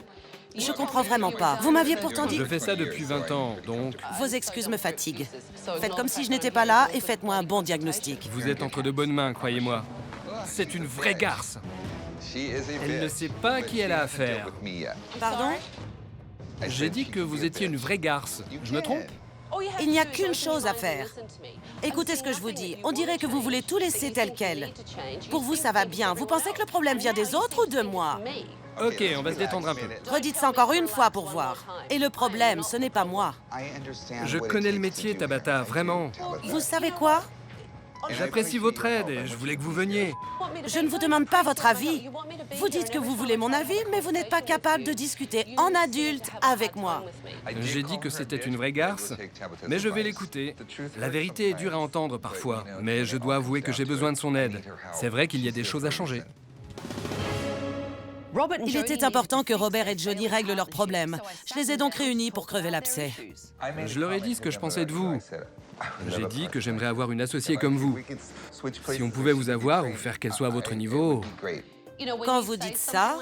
Je comprends vraiment pas. Vous m'aviez pourtant dit... Je fais ça depuis 20 ans, donc... Vos excuses me fatiguent. Faites comme si je n'étais pas là et faites-moi un bon diagnostic. Vous êtes entre de bonnes mains, croyez-moi. C'est une vraie garce. Elle ne sait pas à qui elle a affaire. Pardon? J'ai dit que vous étiez une vraie garce. Je me trompe? Il n'y a qu'une chose à faire. Écoutez ce que je vous dis. On dirait que vous voulez tout laisser tel quel. Pour vous, ça va bien. Vous pensez que le problème vient des autres ou de moi? Ok, on va se détendre un peu. Redites ça encore une fois pour voir. Et le problème, ce n'est pas moi. Je connais le métier, Tabata, vraiment. Vous savez quoi? J'apprécie votre aide et je voulais que vous veniez. Je ne vous demande pas votre avis. Vous dites que vous voulez mon avis, mais vous n'êtes pas capable de discuter en adulte avec moi. J'ai dit que c'était une vraie garce, mais je vais l'écouter. La vérité est dure à entendre parfois, mais je dois avouer que j'ai besoin de son aide. C'est vrai qu'il y a des choses à changer. Il était important que Robert et Jody règlent leurs problèmes. Je les ai donc réunis pour crever l'abcès. Je leur ai dit ce que je pensais de vous. J'ai dit que j'aimerais avoir une associée comme vous. Si on pouvait vous avoir ou faire qu'elle soit à votre niveau... Quand vous dites ça,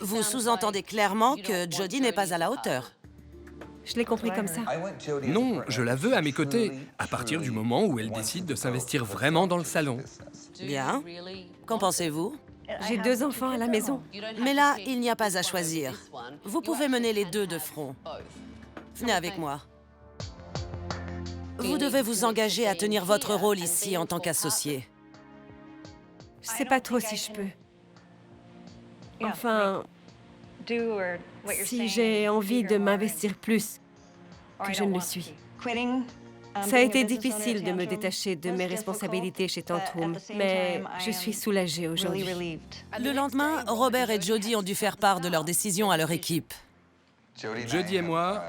vous sous-entendez clairement que Jody n'est pas à la hauteur. Je l'ai compris comme ça. Non, je la veux à mes côtés, à partir du moment où elle décide de s'investir vraiment dans le salon. Bien. Qu'en pensez-vous? J'ai 2 enfants à la maison. Mais là, il n'y a pas à choisir. Vous pouvez mener les deux de front. Venez avec moi. Vous devez vous engager à tenir votre rôle ici en tant qu'associé. Je sais pas trop si je peux. Enfin, si j'ai envie de m'investir plus que je ne le suis. Ça a été difficile de me détacher de mes responsabilités chez Tantrum, mais je suis soulagée aujourd'hui. Le lendemain, Robert et Jody ont dû faire part de leur décision à leur équipe. Jody et moi,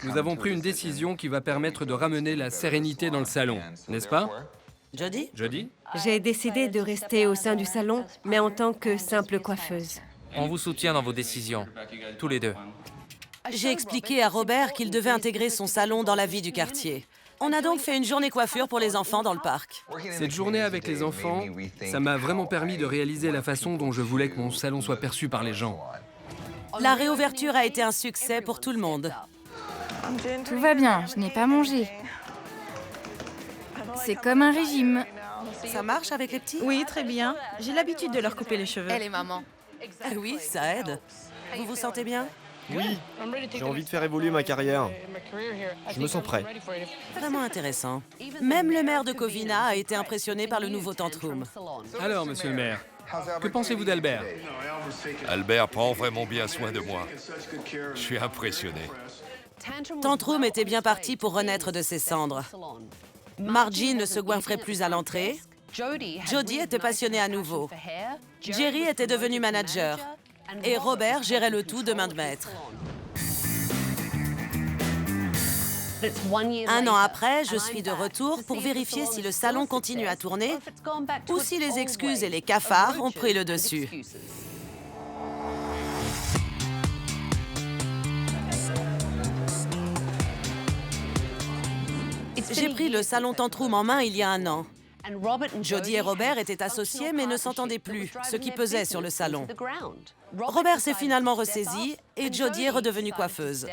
nous avons pris une décision qui va permettre de ramener la sérénité dans le salon, n'est-ce pas? Jody? Jody? J'ai décidé de rester au sein du salon, mais en tant que simple coiffeuse. On vous soutient dans vos décisions, tous les deux. J'ai expliqué à Robert qu'il devait intégrer son salon dans la vie du quartier. On a donc fait une journée coiffure pour les enfants dans le parc. Cette journée avec les enfants, ça m'a vraiment permis de réaliser la façon dont je voulais que mon salon soit perçu par les gens. La réouverture a été un succès pour tout le monde. Tout va bien, je n'ai pas mangé. C'est comme un régime. Ça marche avec les petits? Oui, très bien. J'ai l'habitude de leur couper les cheveux. Elle est maman. Oui, ça aide. Vous vous sentez bien? Oui, j'ai envie de faire évoluer ma carrière. Je me sens prêt. Vraiment intéressant. Même le maire de Covina a été impressionné par le nouveau Tantrum. Alors, monsieur le maire, que pensez-vous d'Albert? Albert prend vraiment bien soin de moi. Je suis impressionné. Tantrum était bien parti pour renaître de ses cendres. Margie ne se goinfrait plus à l'entrée. Jody était passionnée à nouveau. Jerry était devenu manager. Et Robert gérait le tout de main de maître. 1 an après, je suis de retour pour vérifier si le salon continue à tourner ou si les excuses et les cafards ont pris le dessus. J'ai pris le salon Tantrum en main il y a 1 an. Jody et Robert étaient associés mais ne s'entendaient plus, ce qui pesait sur le salon. Robert s'est finalement ressaisi et Jody est redevenue coiffeuse.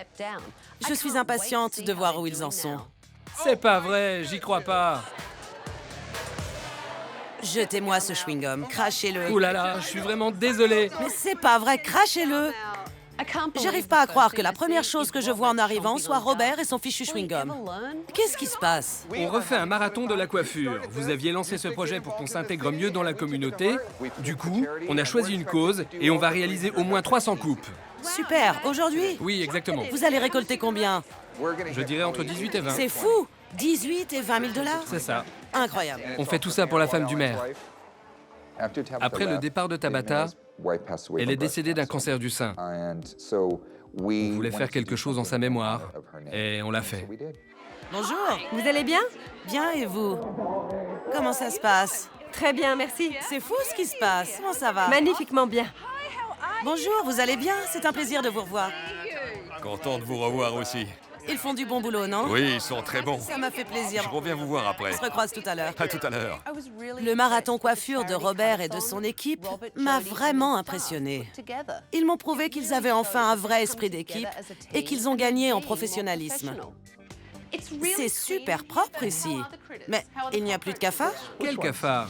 Je suis impatiente de voir où ils en sont. C'est pas vrai, j'y crois pas. Jetez-moi ce chewing-gum, crachez-le. Ouh là là, je suis vraiment désolé. Mais c'est pas vrai, crachez-le. J'arrive pas à croire que la première chose que je vois en arrivant soit Robert et son fichu chewing-gum. Qu'est-ce qui se passe? On refait un marathon de la coiffure. Vous aviez lancé ce projet pour qu'on s'intègre mieux dans la communauté. Du coup, on a choisi une cause et on va réaliser au moins 300 coupes. Super, aujourd'hui? Oui, exactement. Vous allez récolter combien? Je dirais entre 18 et 20. C'est fou! 18 et 20 000 $? C'est ça. Incroyable. On fait tout ça pour la femme du maire. Après le départ de Tabata, elle est décédée d'un cancer du sein. On voulait faire quelque chose en sa mémoire et on l'a fait. Bonjour. Vous allez bien? Bien, et vous? Comment ça se passe? Très bien, merci. C'est fou ce qui se passe. Comment ça va? Magnifiquement bien. Bonjour, vous allez bien? C'est un plaisir de vous revoir. Content de vous revoir aussi. Ils font du bon boulot, non? Oui, ils sont très bons. Ça m'a fait plaisir. Je reviens vous voir après. On se recroise tout à l'heure. À tout à l'heure. Le marathon coiffure de Robert et de son équipe m'a vraiment impressionné. Ils m'ont prouvé qu'ils avaient enfin un vrai esprit d'équipe et qu'ils ont gagné en professionnalisme. C'est super propre ici. Mais il n'y a plus de cafards? Quel cafard?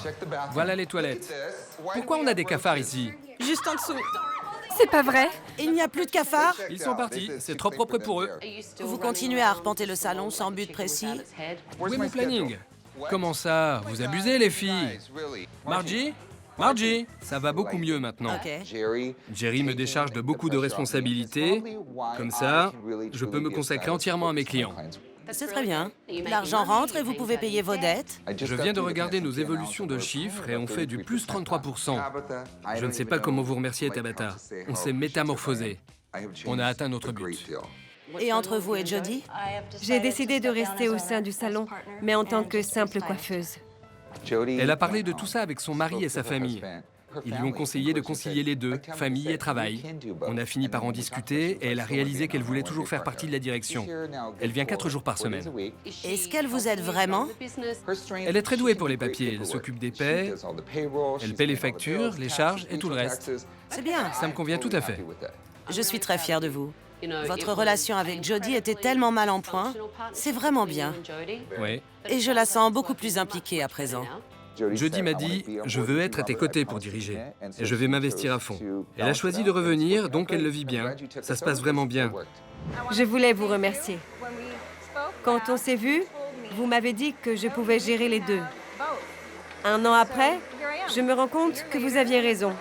Voilà les toilettes. Pourquoi on a des cafards ici? Juste en dessous. C'est pas vrai? Il n'y a plus de cafards? Ils sont partis, c'est trop propre pour eux. Vous continuez à arpenter le salon sans but précis? Où est mon planning? Comment ça? Vous abusez, les filles? Margie? Margie, ça va beaucoup mieux maintenant. Ok. Jerry me décharge de beaucoup de responsabilités. Comme ça, je peux me consacrer entièrement à mes clients. C'est très bien. L'argent rentre et vous pouvez payer vos dettes. Je viens de regarder nos évolutions de chiffres et on fait du plus 33%. Je ne sais pas comment vous remercier, Tabata. On s'est métamorphosé. On a atteint notre but. Et entre vous et Jody? J'ai décidé de rester au sein du salon, mais en tant que simple coiffeuse. Elle a parlé de tout ça avec son mari et sa famille. Ils lui ont conseillé de concilier les deux, famille et travail. On a fini par en discuter et elle a réalisé qu'elle voulait toujours faire partie de la direction. Elle vient 4 jours par semaine. Est-ce qu'elle vous aide vraiment? Elle est très douée pour les papiers. Elle s'occupe des paies, elle paie les factures, les charges et tout le reste. C'est bien. Ça me convient tout à fait. Je suis très fière de vous. Votre relation avec Jody était tellement mal en point. C'est vraiment bien. Oui. Et je la sens beaucoup plus impliquée à présent. Jody m'a dit « Je veux être à tes côtés pour diriger. Et je vais m'investir à fond. » Elle a choisi de revenir, donc elle le vit bien. Ça se passe vraiment bien. Je voulais vous remercier. Quand on s'est vus, vous m'avez dit que je pouvais gérer les deux. 1 an après, je me rends compte que vous aviez raison.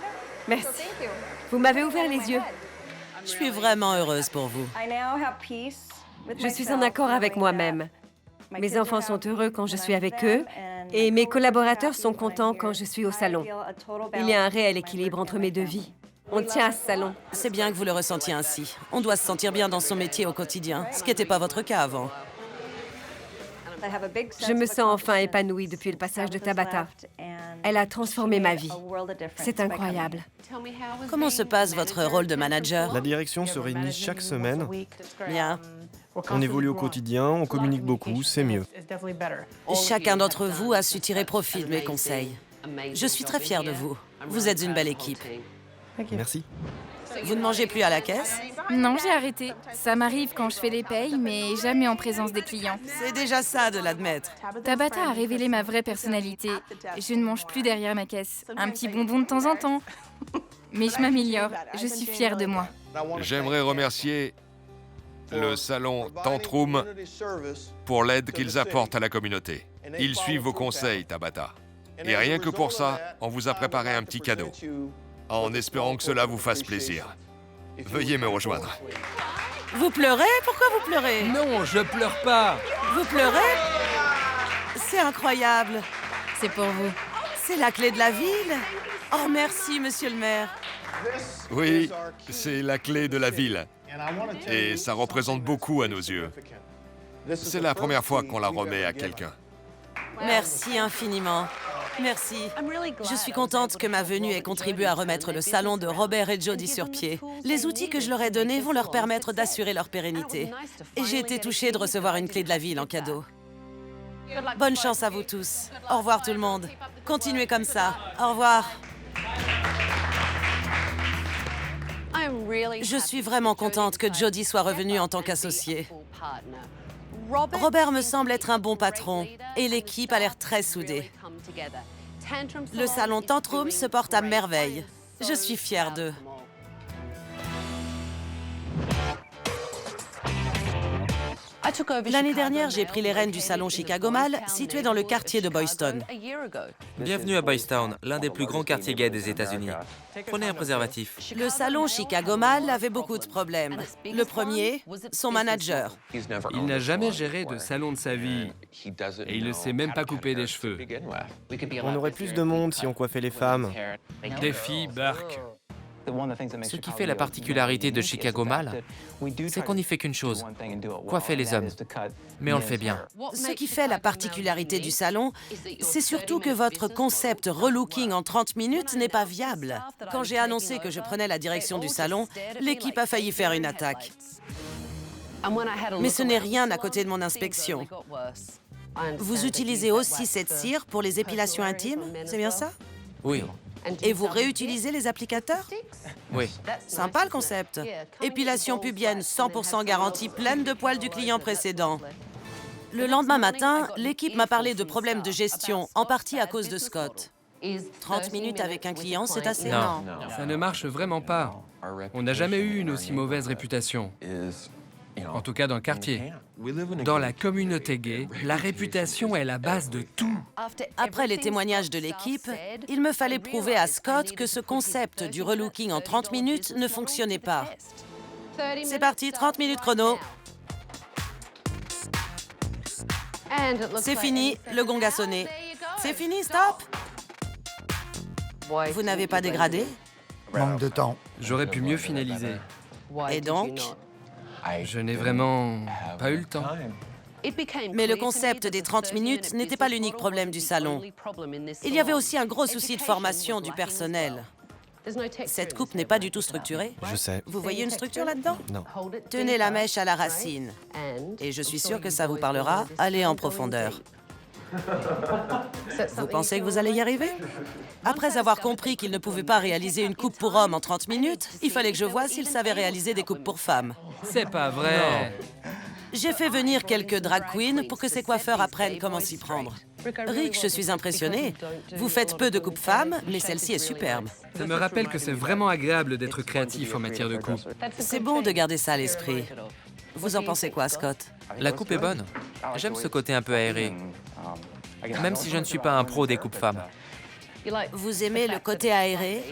Merci. Vous m'avez ouvert les yeux. Je suis vraiment heureuse pour vous. Je suis en accord avec moi-même. Mes enfants sont heureux quand je suis avec eux et mes collaborateurs sont contents quand je suis au salon. Il y a un réel équilibre entre mes deux vies. On tient à ce salon. C'est bien que vous le ressentiez ainsi. On doit se sentir bien dans son métier au quotidien, ce qui n'était pas votre cas avant. Je me sens enfin épanouie depuis le passage de Tabata. Elle a transformé ma vie. C'est incroyable. Comment se passe votre rôle de manager? La direction se réunit chaque semaine. Bien. On évolue au quotidien, on communique beaucoup, c'est mieux. Chacun d'entre vous a su tirer profit de mes conseils. Je suis très fière de vous. Vous êtes une belle équipe. Merci. Vous ne mangez plus à la caisse? Non, j'ai arrêté. Ça m'arrive quand je fais les payes, mais jamais en présence des clients. C'est déjà ça de l'admettre. Tabata a révélé ma vraie personnalité. Je ne mange plus derrière ma caisse. Un petit bonbon de temps en temps. Mais je m'améliore. Je suis fière de moi. J'aimerais remercier le salon Tantrum pour l'aide qu'ils apportent à la communauté. Ils suivent vos conseils, Tabata. Et rien que pour ça, on vous a préparé un petit cadeau. En espérant que cela vous fasse plaisir. Veuillez me rejoindre. Vous pleurez? Pourquoi vous pleurez? Non, je pleure pas. Vous pleurez? C'est incroyable. C'est pour vous. C'est la clé de la ville. Oh, merci, monsieur le maire. Oui, c'est la clé de la ville. Et ça représente beaucoup à nos yeux. C'est la première fois qu'on la remet à quelqu'un. Merci infiniment. Merci. Je suis contente que ma venue ait contribué à remettre le salon de Robert et Jody sur pied. Les outils que je leur ai donnés vont leur permettre d'assurer leur pérennité. Et j'ai été touchée de recevoir une clé de la ville en cadeau. Bonne chance à vous tous. Au revoir tout le monde. Continuez comme ça. Au revoir. Je suis vraiment contente que Jody soit revenue en tant qu'associée. Robert me semble être un bon patron et l'équipe a l'air très soudée. Le salon Tantrum se porte à merveille. Je suis fière d'eux. L'année dernière, j'ai pris les rênes du salon Chicago Mall, situé dans le quartier de Boys Town. Bienvenue à Boys Town, l'un des plus grands quartiers gays des États-Unis. Prenez un préservatif. Le salon Chicago Mall avait beaucoup de problèmes. Le premier, son manager. Il n'a jamais géré de salon de sa vie et il ne sait même pas couper des cheveux. On aurait plus de monde si on coiffait les femmes. Des filles, Burke. Ce qui fait la particularité de Chicago Mall, c'est qu'on n'y fait qu'une chose, coiffer les hommes. Mais on le fait bien. Ce qui fait la particularité du salon, c'est surtout que votre concept relooking en 30 minutes n'est pas viable. Quand j'ai annoncé que je prenais la direction du salon, l'équipe a failli faire une attaque. Mais ce n'est rien à côté de mon inspection. Vous utilisez aussi cette cire pour les épilations intimes, c'est bien ça? Oui. Et vous réutilisez les applicateurs? Oui. Sympa le concept. Épilation pubienne 100% garantie, pleine de poils du client précédent. Le lendemain matin, l'équipe m'a parlé de problèmes de gestion, en partie à cause de Scott. 30 minutes avec un client, c'est assez? Non. Ça ne marche vraiment pas. On n'a jamais eu une aussi mauvaise réputation. En tout cas dans le quartier. Dans la communauté gay, la réputation est la base de tout. Après les témoignages de l'équipe, il me fallait prouver à Scott que ce concept du relooking en 30 minutes ne fonctionnait pas. C'est parti, 30 minutes chrono. C'est fini, le gong a sonné. C'est fini, stop! Vous n'avez pas dégradé? Manque de temps. J'aurais pu mieux finaliser. Et donc? Je n'ai vraiment pas eu le temps. Mais le concept des 30 minutes n'était pas l'unique problème du salon. Il y avait aussi un gros souci de formation du personnel. Cette coupe n'est pas du tout structurée. Je sais. Vous voyez une structure là-dedans? Non. Tenez la mèche à la racine. Et je suis sûre que ça vous parlera. Allez en profondeur. Vous pensez que vous allez y arriver? Après avoir compris qu'il ne pouvait pas réaliser une coupe pour homme en 30 minutes, il fallait que je voie s'il savait réaliser des coupes pour femmes. C'est pas vrai. J'ai fait venir quelques drag queens pour que ces coiffeurs apprennent comment s'y prendre. Rick, je suis impressionnée. Vous faites peu de coupes femmes, mais celle-ci est superbe. Ça me rappelle que c'est vraiment agréable d'être créatif en matière de coupe. C'est bon de garder ça à l'esprit. Vous en pensez quoi, Scott? La coupe est bonne. J'aime ce côté un peu aéré. Même si je ne suis pas un pro des coupes femmes. Vous aimez le côté aéré?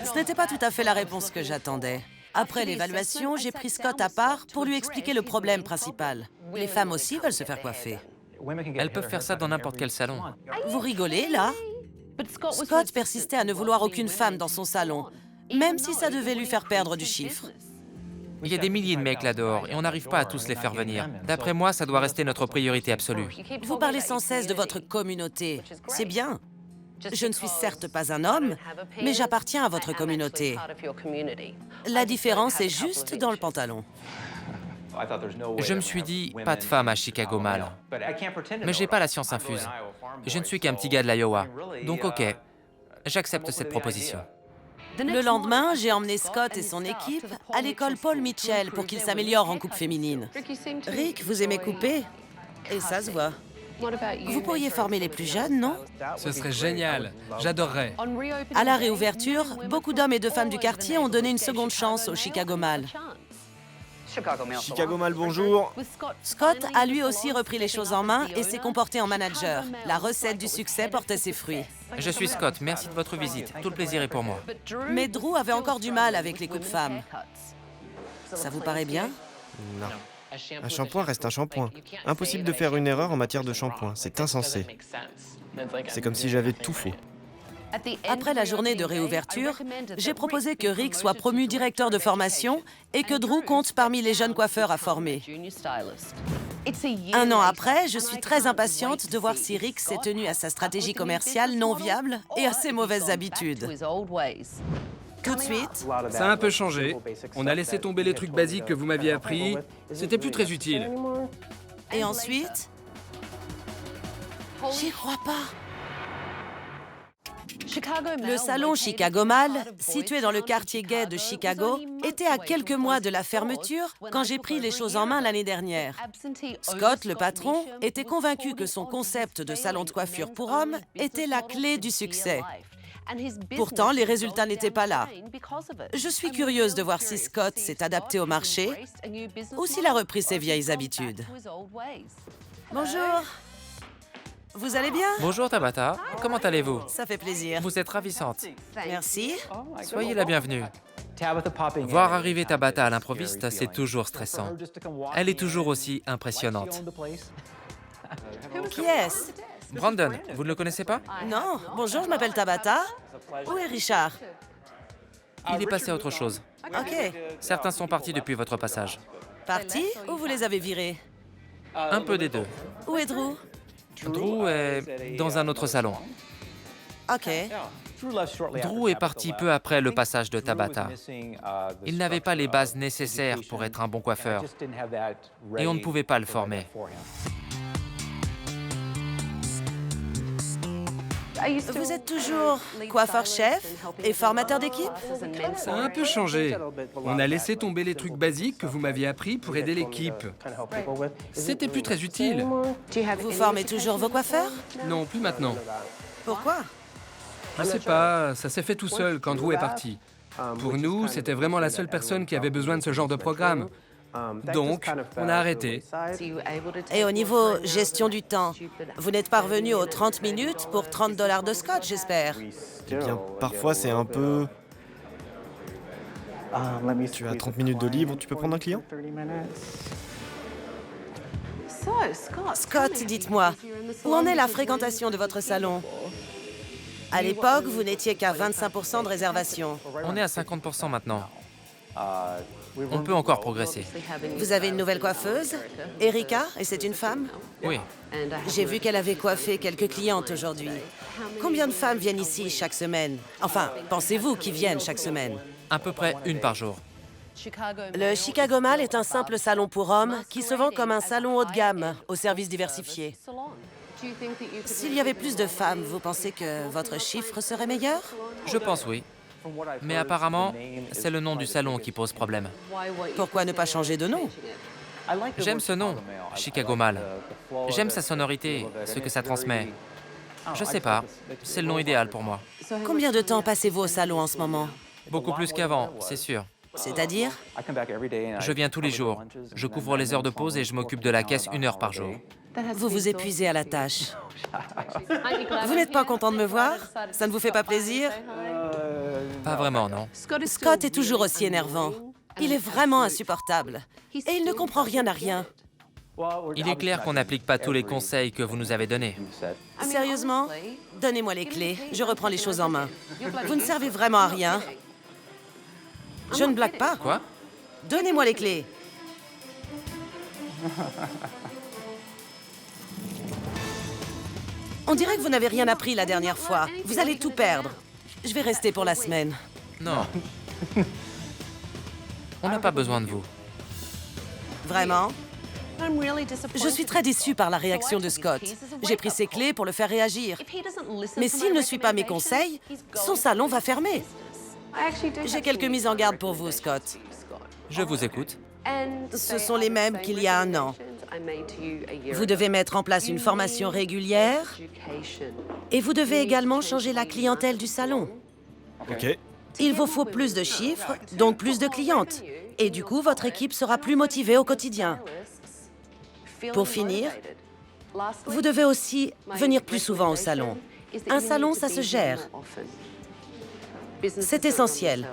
Ce n'était pas tout à fait la réponse que j'attendais. Après l'évaluation, j'ai pris Scott à part pour lui expliquer le problème principal. Les femmes aussi veulent se faire coiffer. Elles peuvent faire ça dans n'importe quel salon. Vous rigolez, là? Scott persistait à ne vouloir aucune femme dans son salon, même si ça devait lui faire perdre du chiffre. Il y a des milliers de mecs là dehors et on n'arrive pas à tous les faire venir. D'après moi, ça doit rester notre priorité absolue. Vous parlez sans cesse de votre communauté. C'est bien. Je ne suis certes pas un homme, mais j'appartiens à votre communauté. La différence est juste dans le pantalon. Je me suis dit, pas de femme à Chicago Mall. Mais j'ai pas la science infuse. Je ne suis qu'un petit gars de l'Iowa. Donc ok, j'accepte cette proposition. Le lendemain, j'ai emmené Scott et son équipe à l'école Paul Mitchell pour qu'ils s'améliorent en coupe féminine. Rick, vous aimez couper? Et ça se voit. Vous pourriez former les plus jeunes, non? Ce serait génial. J'adorerais. À la réouverture, beaucoup d'hommes et de femmes du quartier ont donné une seconde chance au Chicago Mall. Chicago Mall, bonjour. Scott a lui aussi repris les choses en main et s'est comporté en manager. La recette du succès portait ses fruits. Je suis Scott, merci de votre visite. Tout le plaisir est pour moi. Mais Drew avait encore du mal avec les coupes femmes. Ça vous paraît bien? Non. Un shampoing reste un shampoing. Impossible de faire une erreur en matière de shampoing. C'est insensé. C'est comme si j'avais tout faux. Après la journée de réouverture, j'ai proposé que Rick soit promu directeur de formation et que Drew compte parmi les jeunes coiffeurs à former. Un an après, je suis très impatiente de voir si Rick s'est tenu à sa stratégie commerciale non viable et à ses mauvaises habitudes. Tout de suite. Ça a un peu changé. On a laissé tomber les trucs basiques que vous m'aviez appris. C'était plus très utile. Et ensuite, J'y crois pas. Le salon Chicago Mall, situé dans le quartier gay de Chicago, était à quelques mois de la fermeture quand j'ai pris les choses en main l'année dernière. Scott, le patron, était convaincu que son concept de salon de coiffure pour hommes était la clé du succès. Pourtant, les résultats n'étaient pas là. Je suis curieuse de voir si Scott s'est adapté au marché ou s'il a repris ses vieilles habitudes. Bonjour. Vous allez bien? Bonjour Tabata, comment allez-vous? Ça fait plaisir. Vous êtes ravissante. Merci. Soyez la bienvenue. Voir arriver Tabata à l'improviste, c'est toujours stressant. Elle est toujours aussi impressionnante. Qui est-ce? Brandon, vous ne le connaissez pas? Non. Bonjour, je m'appelle Tabata. Où est Richard? Il est passé à autre chose. OK. Certains sont partis depuis votre passage. Partis ou vous les avez virés? Un peu des deux. Où est Drew? Drew est dans un autre salon. OK. Drew est parti peu après le passage de Tabata. Il n'avait pas les bases nécessaires pour être un bon coiffeur. Et on ne pouvait pas le former. Vous êtes toujours coiffeur-chef et formateur d'équipe? Ça a un peu changé. On a laissé tomber les trucs basiques que vous m'aviez appris pour aider l'équipe. C'était plus très utile. Vous formez toujours vos coiffeurs? Non, plus maintenant. Pourquoi? Je sais pas, ça s'est fait tout seul quand Drew est parti. Pour nous, c'était vraiment la seule personne qui avait besoin de ce genre de programme. Donc, on a arrêté. Et au niveau gestion du temps, vous n'êtes pas revenu aux 30 minutes pour 30 $ de Scott, j'espère? Eh bien, parfois c'est un peu... Tu as 30 minutes de libre, tu peux prendre un client? Scott, dites-moi, où en est la fréquentation de votre salon? À l'époque, vous n'étiez qu'à 25% de réservation. On est à 50% maintenant. On peut encore progresser. Vous avez une nouvelle coiffeuse, Erika, et c'est une femme? Oui. J'ai vu qu'elle avait coiffé quelques clientes aujourd'hui. Combien de femmes viennent ici chaque semaine? Enfin, pensez-vous qu'ils viennent chaque semaine? À peu près une par jour. Le Chicago Mall est un simple salon pour hommes qui se vend comme un salon haut de gamme, aux services diversifiés. S'il y avait plus de femmes, vous pensez que votre chiffre serait meilleur? Je pense oui. Mais apparemment, c'est le nom du salon qui pose problème. Pourquoi ne pas changer de nom? J'aime ce nom, Chicago Mall. J'aime sa sonorité, ce que ça transmet. Je sais pas, c'est le nom idéal pour moi. Combien de temps passez-vous au salon en ce moment? Beaucoup plus qu'avant, c'est sûr. C'est-à-dire? Je viens tous les jours. Je couvre les heures de pause et je m'occupe de la caisse 1 heure par jour. Vous vous épuisez à la tâche. Vous n'êtes pas content de me voir? Ça ne vous fait pas plaisir? Pas vraiment, non. Scott est toujours aussi énervant. Il est vraiment insupportable. Et il ne comprend rien à rien. Il est clair qu'on n'applique pas tous les conseils que vous nous avez donnés. Sérieusement? Donnez-moi les clés. Je reprends les choses en main. Vous ne servez vraiment à rien. Je ne blague pas. Quoi? Donnez-moi les clés. On dirait que vous n'avez rien appris la dernière fois. Vous allez tout perdre. Je vais rester pour la semaine. Non. On n'a pas besoin de vous. Vraiment? Je suis très déçue par la réaction de Scott. J'ai pris ses clés pour le faire réagir. Mais s'il ne suit pas mes conseils, son salon va fermer. J'ai quelques mises en garde pour vous, Scott. Je vous écoute. Ce sont les mêmes qu'il y a 1 an. Vous devez mettre en place une formation régulière et vous devez également changer la clientèle du salon. OK. Il vous faut plus de chiffres, donc plus de clientes. Et du coup, votre équipe sera plus motivée au quotidien. Pour finir, vous devez aussi venir plus souvent au salon. Un salon, ça se gère. C'est essentiel.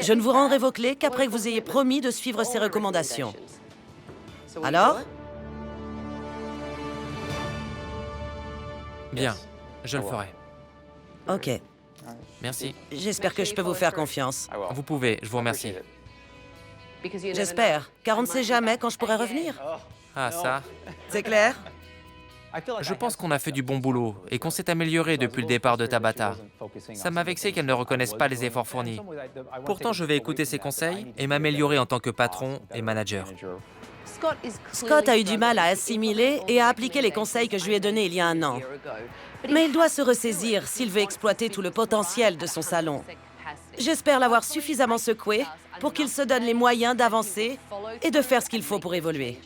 Je ne vous rendrai vos clés qu'après que vous ayez promis de suivre ces recommandations. Alors? Bien, je le ferai. OK. Merci. J'espère que je peux vous faire confiance. Vous pouvez, je vous remercie. J'espère, car on ne sait jamais quand je pourrai revenir. Ah, ça? C'est clair? Je pense qu'on a fait du bon boulot et qu'on s'est amélioré depuis le départ de Tabata. Ça m'a vexé qu'elle ne reconnaisse pas les efforts fournis. Pourtant, je vais écouter ses conseils et m'améliorer en tant que patron et manager. Scott a eu du mal à assimiler et à appliquer les conseils que je lui ai donnés il y a 1 an. Mais il doit se ressaisir s'il veut exploiter tout le potentiel de son salon. J'espère l'avoir suffisamment secoué pour qu'il se donne les moyens d'avancer et de faire ce qu'il faut pour évoluer.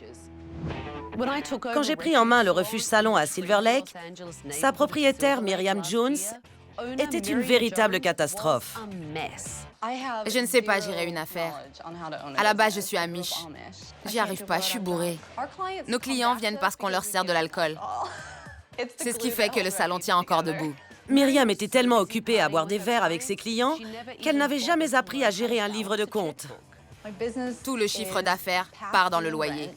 Quand j'ai pris en main le refuge salon à Silver Lake, sa propriétaire Myriam Jones était une véritable catastrophe. Je ne sais pas gérer une affaire. À la base, je suis amiche. J'y arrive pas, je suis bourrée. Nos clients viennent parce qu'on leur sert de l'alcool. C'est ce qui fait que le salon tient encore debout. Myriam était tellement occupée à boire des verres avec ses clients qu'elle n'avait jamais appris à gérer un livre de compte. Tout le chiffre d'affaires part dans le loyer.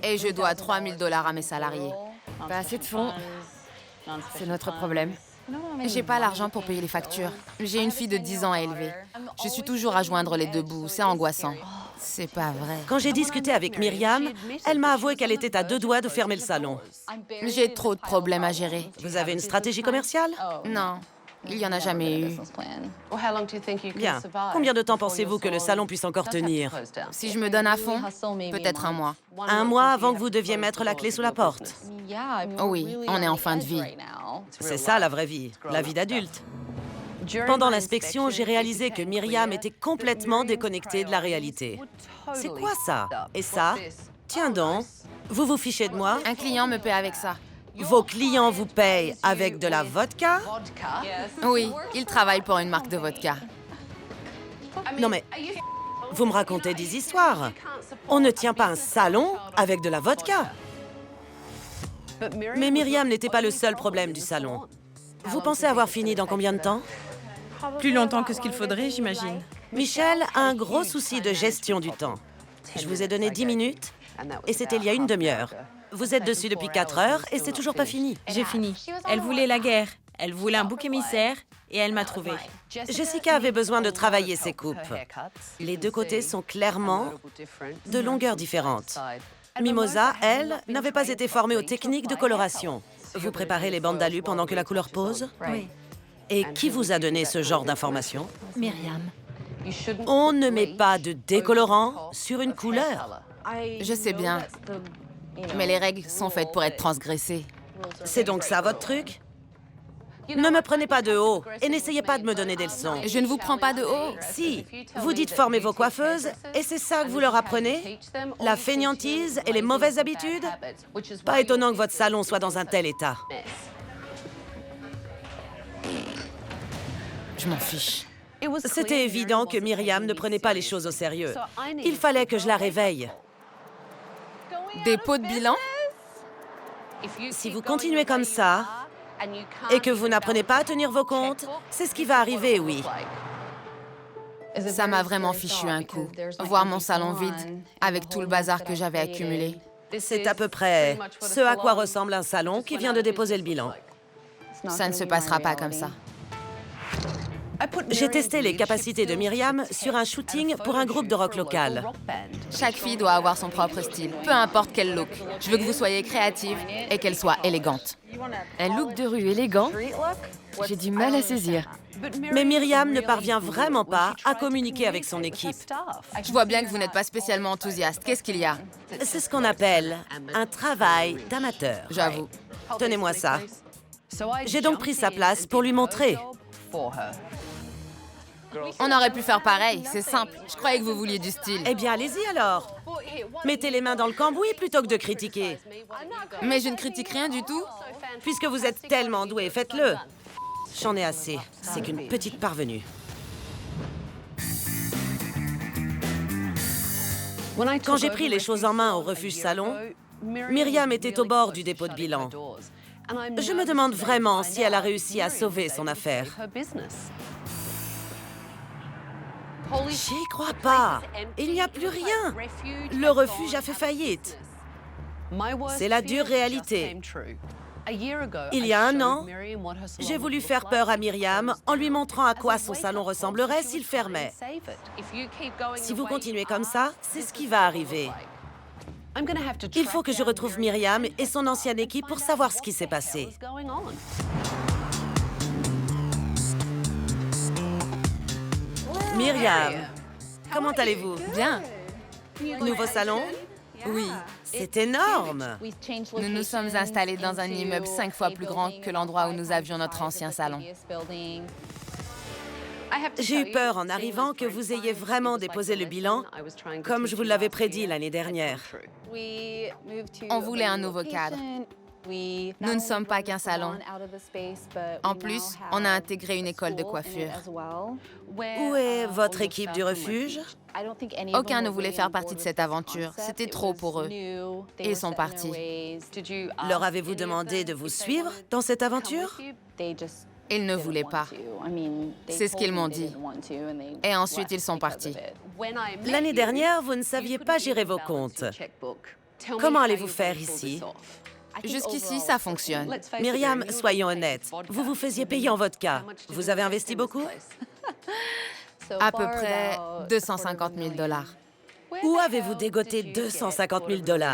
Et je dois 3 000 $ à mes salariés. Pas assez de fonds. C'est notre problème. J'ai pas l'argent pour payer les factures. J'ai une fille de 10 ans à élever. Je suis toujours à joindre les deux bouts. C'est angoissant. C'est pas vrai. Quand j'ai discuté avec Myriam, elle m'a avoué qu'elle était à 2 doigts de fermer le salon. J'ai trop de problèmes à gérer. Vous avez une stratégie commerciale? Non, il y en a jamais eu. Bien. Combien de temps pensez-vous que le salon puisse encore tenir? Si je me donne à fond, peut-être 1 mois. 1 mois avant que vous deviez mettre la clé sous la porte? Oui, on est en fin de vie. C'est ça la vraie vie, la vie d'adulte. Pendant l'inspection, j'ai réalisé que Myriam était complètement déconnectée de la réalité. C'est quoi ça? Et ça? Tiens donc, vous vous fichez de moi? Un client me paie avec ça. Vos clients vous payent avec de la vodka? Oui, ils travaillent pour une marque de vodka. Non mais, vous me racontez des histoires. On ne tient pas un salon avec de la vodka. Mais Myriam n'était pas le seul problème du salon. Vous pensez avoir fini dans combien de temps? Plus longtemps que ce qu'il faudrait, j'imagine. Michel a un gros souci de gestion du temps. Je vous ai donné 10 minutes et c'était il y a une demi-heure. Vous êtes dessus depuis 4 heures et c'est toujours pas fini. J'ai fini. Elle voulait la guerre. Elle voulait un bouc émissaire et elle m'a trouvé. Jessica avait besoin de travailler ses coupes. Les deux côtés sont clairement de longueurs différentes. Mimosa, elle, n'avait pas été formée aux techniques de coloration. Vous préparez les bandes d'alu pendant que la couleur pose? Oui. Et qui vous a donné ce genre d'informations? Myriam. On ne met pas de décolorant sur une couleur. Je sais bien, mais les règles sont faites pour être transgressées. C'est donc ça votre truc? Ne me prenez pas de haut et n'essayez pas de me donner des leçons. Je ne vous prends pas de haut. Si, vous dites former vos coiffeuses et c'est ça que vous leur apprenez? La fainéantise et les mauvaises habitudes? Pas étonnant que votre salon soit dans un tel état. Je m'en fiche. C'était évident que Myriam ne prenait pas les choses au sérieux. Il fallait que je la réveille. Dépôt de bilan? Si vous continuez comme ça et que vous n'apprenez pas à tenir vos comptes, c'est ce qui va arriver, oui. Ça m'a vraiment fichu un coup. Voir mon salon vide, avec tout le bazar que j'avais accumulé. C'est à peu près ce à quoi ressemble un salon qui vient de déposer le bilan. Ça ne se passera pas comme ça. J'ai testé les capacités de Myriam sur un shooting pour un groupe de rock local. Chaque fille doit avoir son propre style, peu importe quel look. Je veux que vous soyez créative et qu'elle soit élégante. Un look de rue élégant? J'ai du mal à saisir. Mais Myriam ne parvient vraiment pas à communiquer avec son équipe. Je vois bien que vous n'êtes pas spécialement enthousiaste. Qu'est-ce qu'il y a? C'est ce qu'on appelle un travail d'amateur. J'avoue. Tenez-moi ça. J'ai donc pris sa place pour lui montrer. On aurait pu faire pareil, c'est simple. Je croyais que vous vouliez du style. Eh bien, allez-y alors. Mettez les mains dans le cambouis plutôt que de critiquer. Mais je ne critique rien du tout. Puisque vous êtes tellement doué, faites-le. J'en ai assez. C'est qu'une petite parvenue. Quand j'ai pris les choses en main au refuge salon, Myriam était au bord du dépôt de bilan. Je me demande vraiment si elle a réussi à sauver son affaire. J'y crois pas. Il n'y a plus rien. Le refuge a fait faillite. C'est la dure réalité. Il y a 1 an, j'ai voulu faire peur à Myriam en lui montrant à quoi son salon ressemblerait s'il fermait. Si vous continuez comme ça, c'est ce qui va arriver. Il faut que je retrouve Myriam et son ancienne équipe pour savoir ce qui s'est passé. Myriam, comment allez-vous? Bien. Nouveau salon? Oui. C'est énorme. Nous nous sommes installés dans un immeuble 5 fois plus grand que l'endroit où nous avions notre ancien salon. J'ai eu peur en arrivant que vous ayez vraiment déposé le bilan, comme je vous l'avais prédit l'année dernière. On voulait un nouveau cadre. Nous ne sommes pas qu'un salon. En plus, on a intégré une école de coiffure. Où est votre équipe du refuge? Aucun ne voulait faire partie de cette aventure. C'était trop pour eux. Ils sont partis. Leur avez-vous demandé de vous suivre dans cette aventure? Ils ne voulaient pas. C'est ce qu'ils m'ont dit. Et ensuite, ils sont partis. L'année dernière, vous ne saviez pas gérer vos comptes. Comment allez-vous faire ici? Jusqu'ici, ça fonctionne. Myriam, soyons honnêtes. Vous vous faisiez payer en vodka. Vous avez investi beaucoup? À peu près 250 000 $. Où avez-vous dégoté 250 000 $?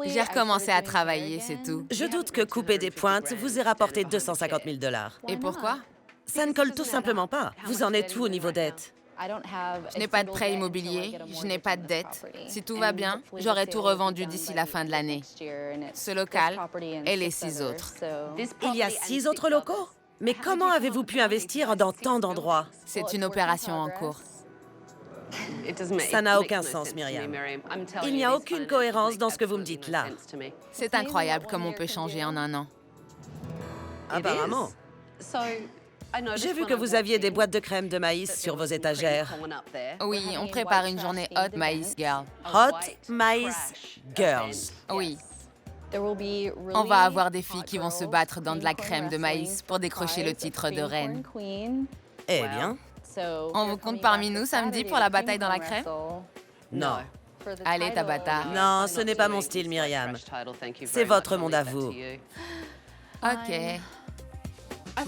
J'ai recommencé à travailler, c'est tout. Je doute que couper des pointes vous ait rapporté 250 000 $. Et pourquoi? Ça ne colle tout simplement pas. Vous en êtes où au niveau dette? Je n'ai pas de prêt immobilier, je n'ai pas de dette. Si tout va bien, j'aurai tout revendu d'ici la fin de l'année. Ce local et les 6 autres. Il y a 6 autres locaux? Mais comment avez-vous pu investir dans tant d'endroits? C'est une opération en cours. Ça n'a aucun sens, Myriam. Il n'y a aucune cohérence dans ce que vous me dites là. C'est incroyable comme on peut changer en un an. Apparemment. J'ai vu que vous aviez des boîtes de crème de maïs sur vos étagères. Oui, on prépare une journée Hot Maïs Girl. Hot Maïs Girls. Oui. On va avoir des filles qui vont se battre dans de la crème de maïs pour décrocher le titre de reine. Eh bien. On vous compte parmi nous samedi pour la bataille dans la crème? Non. Allez, Tabata. Non, ce n'est pas mon style, Myriam. C'est votre monde à vous. OK.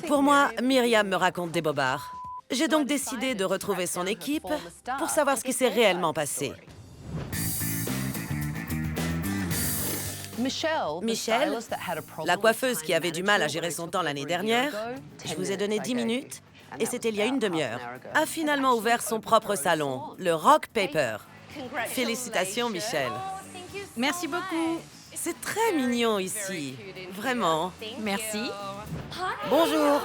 Pour moi, Myriam me raconte des bobards. J'ai donc décidé de retrouver son équipe pour savoir ce qui s'est réellement passé. Michelle, la coiffeuse qui avait du mal à gérer son temps l'année dernière, je vous ai donné 10 minutes, et c'était il y a une demi-heure, a finalement ouvert son propre salon, le Rock Paper. Félicitations, Michelle. Merci beaucoup. C'est très mignon ici, vraiment. Merci. Bonjour.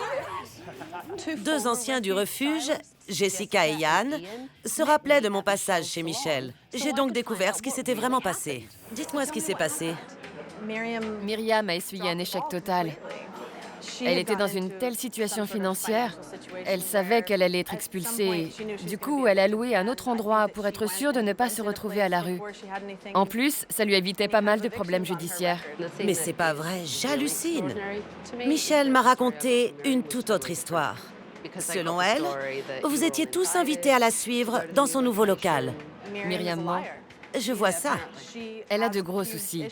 2 anciens du refuge, Jessica et Yann, se rappelaient de mon passage chez Michelle. J'ai donc découvert ce qui s'était vraiment passé. Dites-moi ce qui s'est passé. Myriam a essuyé un échec total. Elle était dans une telle situation financière. Elle savait qu'elle allait être expulsée. Du coup, elle a loué un autre endroit pour être sûre de ne pas se retrouver à la rue. En plus, ça lui évitait pas mal de problèmes judiciaires. Mais c'est pas vrai, j'hallucine. Michelle m'a raconté une toute autre histoire. Selon elle, vous étiez tous invités à la suivre dans son nouveau local. Myriam ment. Je vois ça. Elle a de gros soucis.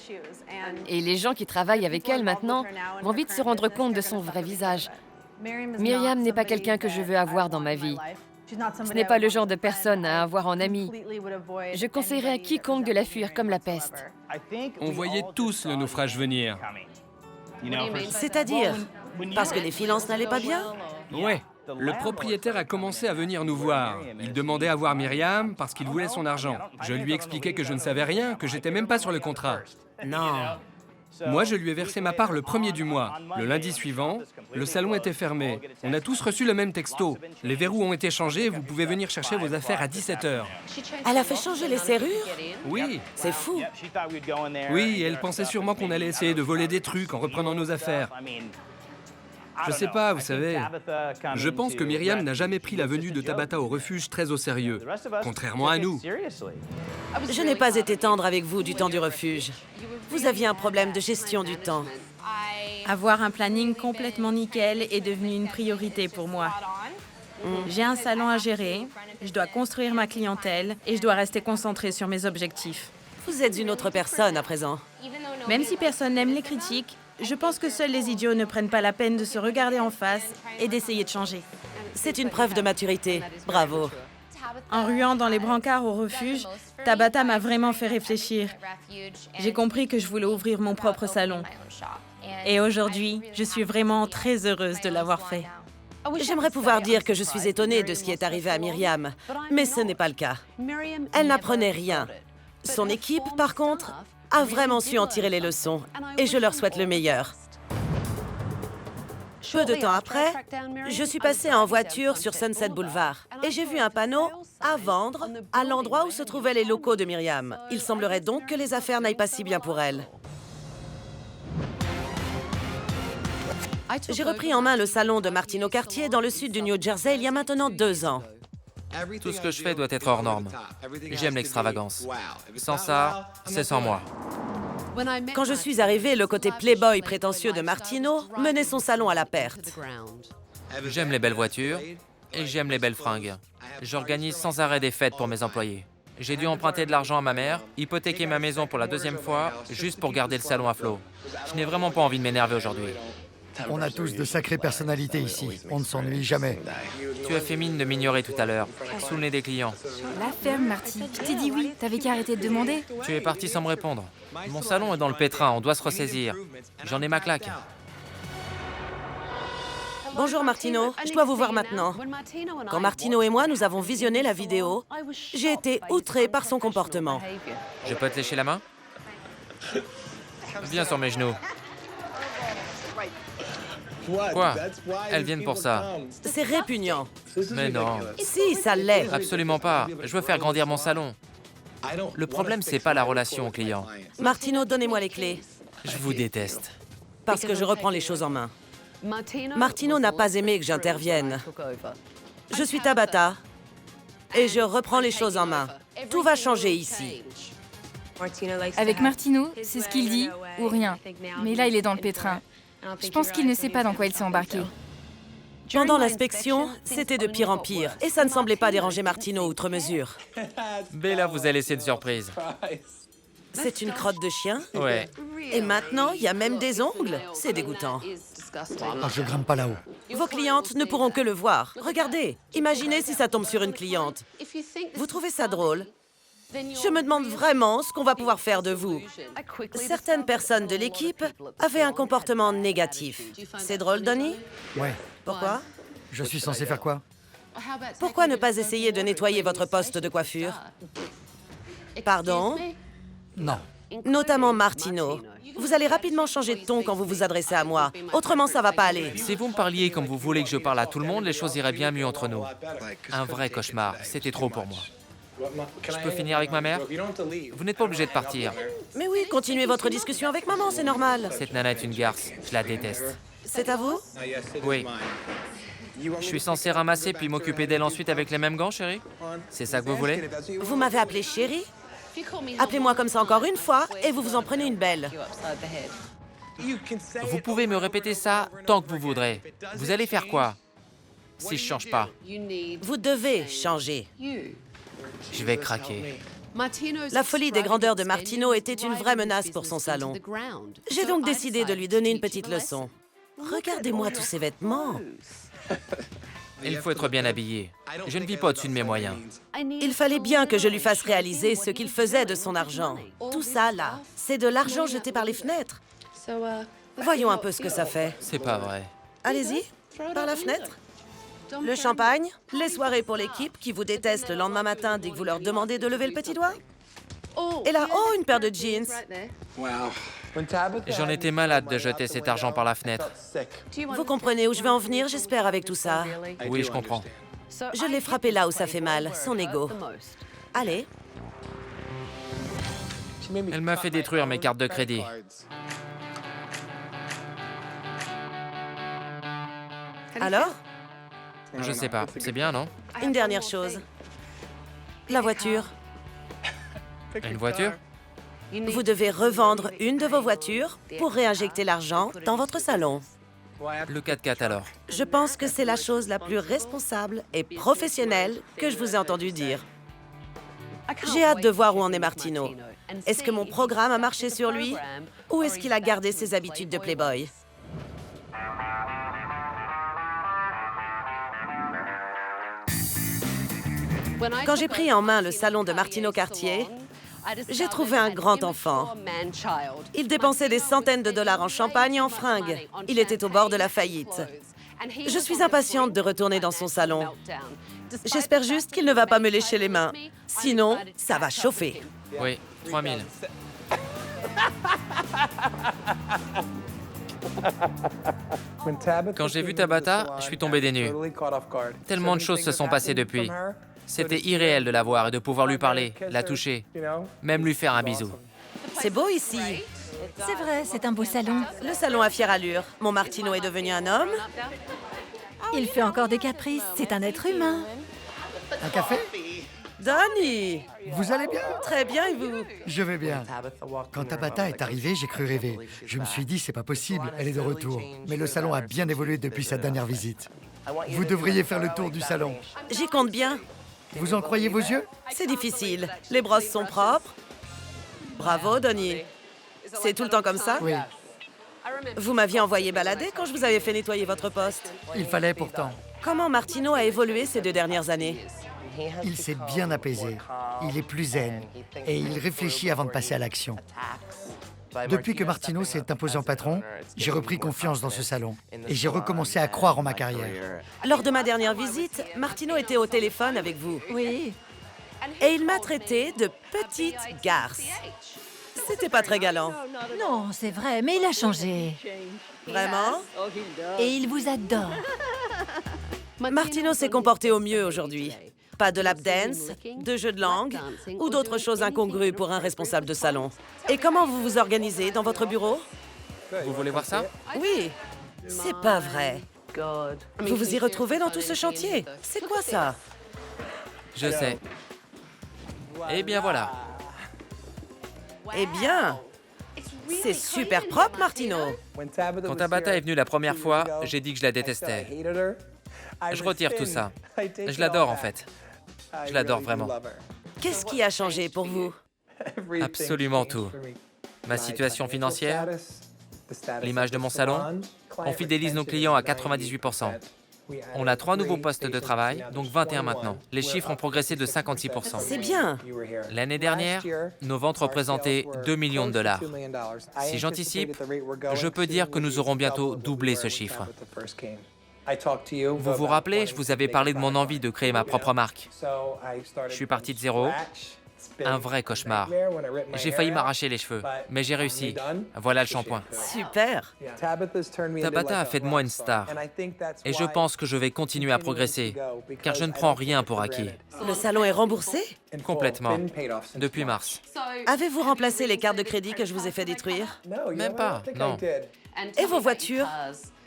Et les gens qui travaillent avec elle maintenant vont vite se rendre compte de son vrai visage. Myriam n'est pas quelqu'un que je veux avoir dans ma vie. Ce n'est pas le genre de personne à avoir en ami. Je conseillerais à quiconque de la fuir comme la peste. On voyait tous le naufrage venir. C'est-à-dire, parce que les finances n'allaient pas bien? Ouais. Le propriétaire a commencé à venir nous voir. Il demandait à voir Myriam parce qu'il voulait son argent. Je lui expliquais que je ne savais rien, que j'étais même pas sur le contrat. Non. Moi, je lui ai versé ma part le 1er du mois. Le lundi suivant, le salon était fermé. On a tous reçu le même texto. Les verrous ont été changés, vous pouvez venir chercher vos affaires à 17 h. Elle a fait changer les serrures? Oui. C'est fou. Oui, elle pensait sûrement qu'on allait essayer de voler des trucs en reprenant nos affaires. Je sais pas, vous savez. Je pense que Myriam n'a jamais pris la venue de Tabata au refuge très au sérieux, contrairement à nous. Je n'ai pas été tendre avec vous du temps du refuge. Vous aviez un problème de gestion du temps. Avoir un planning complètement nickel est devenu une priorité pour moi. J'ai un salon à gérer, je dois construire ma clientèle et je dois rester concentrée sur mes objectifs. Vous êtes une autre personne à présent. Même si personne n'aime les critiques, je pense que seuls les idiots ne prennent pas la peine de se regarder en face et d'essayer de changer. C'est une preuve de maturité. Bravo. En ruant dans les brancards au refuge, Tabata m'a vraiment fait réfléchir. J'ai compris que je voulais ouvrir mon propre salon. Et aujourd'hui, je suis vraiment très heureuse de l'avoir fait. J'aimerais pouvoir dire que je suis étonnée de ce qui est arrivé à Myriam, mais ce n'est pas le cas. Elle n'apprenait rien. Son équipe, par contre, a vraiment su en tirer les leçons et je leur souhaite le meilleur. Peu de temps après, je suis passée en voiture sur Sunset Boulevard et j'ai vu un panneau « À vendre » à l'endroit où se trouvaient les locaux de Myriam. Il semblerait donc que les affaires n'aillent pas si bien pour elle. J'ai repris en main le salon de Martino Cartier dans le sud du New Jersey il y a maintenant 2 ans. Tout ce que je fais doit être hors norme. J'aime l'extravagance. Sans ça, c'est sans moi. Quand je suis arrivée, le côté playboy prétentieux de Martino menait son salon à la perte. J'aime les belles voitures et j'aime les belles fringues. J'organise sans arrêt des fêtes pour mes employés. J'ai dû emprunter de l'argent à ma mère, hypothéquer ma maison pour la 2e fois, juste pour garder le salon à flot. Je n'ai vraiment pas envie de m'énerver aujourd'hui. On a tous de sacrées personnalités ici. On ne s'ennuie jamais. Tu as fait mine de m'ignorer tout à l'heure, sous le nez des clients. La ferme, Marty. Je t'ai dit oui. T'avais qu'à arrêter de demander. Tu es parti sans me répondre. Mon salon est dans le pétrin, on doit se ressaisir. J'en ai ma claque. Bonjour Martino, je dois vous voir maintenant. Quand Martino et moi, nous avons visionné la vidéo, j'ai été outrée par son comportement. Je peux te lécher la main? Viens sur mes genoux. Quoi? Elles viennent pour ça. C'est répugnant. Mais non. Si, ça l'est. Absolument pas. Je veux faire grandir mon salon. Le problème, c'est pas la relation au client. Martino, donnez-moi les clés. Je vous déteste. Parce que je reprends les choses en main. Martino n'a pas aimé que j'intervienne. Je suis Tabata et je reprends les choses en main. Tout va changer ici. Avec Martino, c'est ce qu'il dit ou rien. Mais là, il est dans le pétrin. Je pense qu'il ne sait pas dans quoi il s'est embarqué. Pendant l'inspection, c'était de pire en pire. Et ça ne semblait pas déranger Martino outre mesure. Bella vous a laissé une surprise. C'est une crotte de chien? Ouais. Et maintenant, il y a même des ongles? C'est dégoûtant. Ah, je grimpe pas là-haut. Vos clientes ne pourront que le voir. Regardez, imaginez si ça tombe sur une cliente. Vous trouvez ça drôle? Je me demande vraiment ce qu'on va pouvoir faire de vous. Certaines personnes de l'équipe avaient un comportement négatif. C'est drôle, Donnie? Ouais. Pourquoi? Je suis censé faire quoi? Pourquoi ne pas essayer de nettoyer votre poste de coiffure? Pardon? Non. Notamment Martino. Vous allez rapidement changer de ton quand vous vous adressez à moi. Autrement, ça va pas aller. Si vous me parliez comme vous voulez que je parle à tout le monde, les choses iraient bien mieux entre nous. Un vrai cauchemar. C'était trop pour moi. Je peux finir avec ma mère? Vous n'êtes pas obligé de partir. Mais oui, continuez votre discussion avec maman, c'est normal. Cette nana est une garce. Je la déteste. C'est à vous? Oui. Je suis censé ramasser puis m'occuper d'elle ensuite avec les mêmes gants, chérie? C'est ça que vous voulez? Vous m'avez appelé chérie? Appelez-moi comme ça encore une fois et vous vous en prenez une belle. Vous pouvez me répéter ça tant que vous voudrez. Vous allez faire quoi si je change pas? Vous devez changer. Je vais craquer. La folie des grandeurs de Martino était une vraie menace pour son salon. J'ai donc décidé de lui donner une petite leçon. Regardez-moi tous ces vêtements. Il faut être bien habillé. Je ne vis pas au-dessus de mes moyens. Il fallait bien que je lui fasse réaliser ce qu'il faisait de son argent. Tout ça, là, c'est de l'argent jeté par les fenêtres. Voyons un peu ce que ça fait. C'est pas vrai. Allez-y, par la fenêtre. Le champagne, les soirées pour l'équipe qui vous déteste le lendemain matin dès que vous leur demandez de lever le petit doigt. Et là, oh, une paire de jeans. J'en étais malade de jeter cet argent par la fenêtre. Vous comprenez où je vais en venir, j'espère, avec tout ça. Oui, je comprends. Je l'ai frappé là où ça fait mal, son ego. Allez. Elle m'a fait détruire mes cartes de crédit. Alors? Je sais pas. C'est bien, non? Une dernière chose. La voiture. Une voiture? Vous devez revendre une de vos voitures pour réinjecter l'argent dans votre salon. Le 4x4 alors? Je pense que c'est la chose la plus responsable et professionnelle que je vous ai entendu dire. J'ai hâte de voir où en est Martino. Est-ce que mon programme a marché sur lui ou est-ce qu'il a gardé ses habitudes de playboy? Quand j'ai pris en main le salon de Martino Cartier, j'ai trouvé un grand enfant. Il dépensait des centaines de dollars en champagne et en fringues. Il était au bord de la faillite. Je suis impatiente de retourner dans son salon. J'espère juste qu'il ne va pas me lécher les mains. Sinon, ça va chauffer. Oui, 3000. Quand j'ai vu Tabata, je suis tombé des nues. Tellement de choses se sont passées depuis. C'était irréel de la voir et de pouvoir lui parler, la toucher, même lui faire un bisou. C'est beau ici. C'est vrai, c'est un beau salon. Le salon a fière allure. Mon Martino est devenu un homme. Il fait encore des caprices. C'est un être humain. Un café? Donnie! Vous allez bien? Très bien, et vous? Je vais bien. Quand Tabata est arrivée, j'ai cru rêver. Je me suis dit, c'est pas possible, elle est de retour. Mais le salon a bien évolué depuis sa dernière visite. Vous devriez faire le tour du salon. J'y compte bien. Vous en croyez vos yeux? C'est difficile. Les brosses sont propres. Bravo, Donnie. C'est tout le temps comme ça? Oui. Vous m'aviez envoyé balader quand je vous avais fait nettoyer votre poste. Il fallait pourtant. Comment Martino a évolué ces 2 dernières années? Il s'est bien apaisé. Il est plus zen. Et il réfléchit avant de passer à l'action. Depuis que Martino s'est imposé en patron, j'ai repris confiance dans ce salon. Et j'ai recommencé à croire en ma carrière. Lors de ma dernière visite, Martino était au téléphone avec vous. Oui. Et il m'a traité de petite garce. C'était pas très galant. Non, c'est vrai, mais il a changé. Vraiment? Et il vous adore. Martino s'est comporté au mieux aujourd'hui. Pas de lap dance, de jeux de langue ou d'autres choses incongrues pour un responsable de salon. Et comment vous vous organisez dans votre bureau? Vous voulez voir ça? Oui. C'est pas vrai. Vous vous y retrouvez dans tout ce chantier? C'est quoi ça? Je sais. Eh bien voilà. Eh bien, c'est super propre, Martino. Quand Tabata est venue la première fois, j'ai dit que je la détestais. Je retire tout ça. Je l'adore en fait. Je l'adore vraiment. Qu'est-ce qui a changé pour vous? Absolument tout. Ma situation financière, l'image de mon salon, on fidélise nos clients à 98%. On a 3 nouveaux postes de travail, donc 21 maintenant. Les chiffres ont progressé de 56%. C'est bien. L'année dernière, nos ventes représentaient 2 millions de dollars. Si j'anticipe, je peux dire que nous aurons bientôt doublé ce chiffre. Vous vous rappelez, je vous avais parlé de mon envie de créer ma propre marque. Je suis parti de zéro. Un vrai cauchemar. J'ai failli m'arracher les cheveux, mais j'ai réussi. Voilà le shampoing. Super. Tabata a fait de moi une star. Et je pense que je vais continuer à progresser, car je ne prends rien pour acquis. Le salon est remboursé? Complètement. Depuis mars. Avez-vous remplacé les cartes de crédit que je vous ai fait détruire? Même pas, non. Et vos voitures?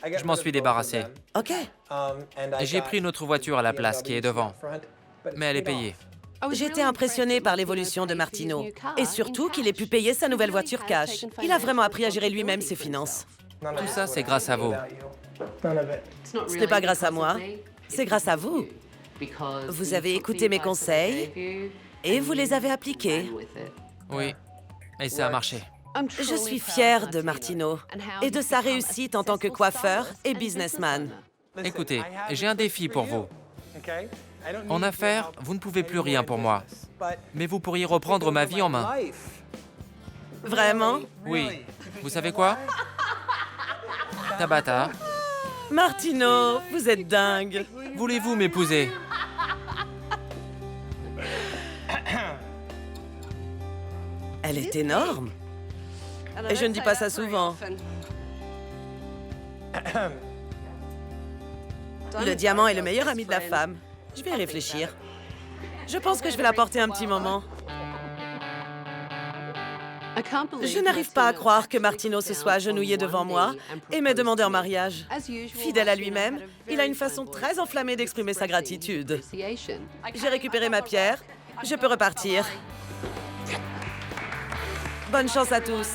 Je m'en suis débarrassé. OK. J'ai pris une autre voiture à la place qui est devant, mais elle est payée. J'étais impressionnée par l'évolution de Martino. Et surtout qu'il ait pu payer sa nouvelle voiture cash. Il a vraiment appris à gérer lui-même ses finances. Tout ça, c'est grâce à vous. Ce n'est pas grâce à moi, c'est grâce à vous. Vous avez écouté mes conseils et vous les avez appliqués. Oui, et ça a marché. Je suis fière de Martino et de sa réussite en tant que coiffeur et businessman. Écoutez, j'ai un défi pour vous. En affaires, vous ne pouvez plus rien pour moi. Mais vous pourriez reprendre ma vie en main. Vraiment? Oui. Vous savez quoi? Tabata. Martino, vous êtes dingue. Voulez-vous m'épouser? Elle est énorme. Et je ne dis pas ça souvent. Le diamant est le meilleur ami de la femme. Je vais y réfléchir. Je pense que je vais la porter un petit moment. Je n'arrive pas à croire que Martino se soit agenouillé devant moi et m'ait demandé en mariage. Fidèle à lui-même, il a une façon très enflammée d'exprimer sa gratitude. J'ai récupéré ma pierre. Je peux repartir. Bonne chance à tous.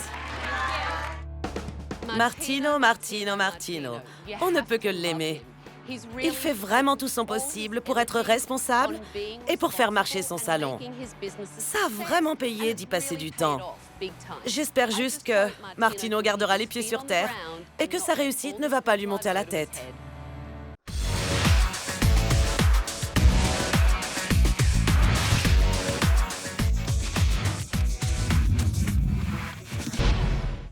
Martino, Martino, Martino. On ne peut que l'aimer. Il fait vraiment tout son possible pour être responsable et pour faire marcher son salon. Ça a vraiment payé d'y passer du temps. J'espère juste que Martino gardera les pieds sur terre et que sa réussite ne va pas lui monter à la tête.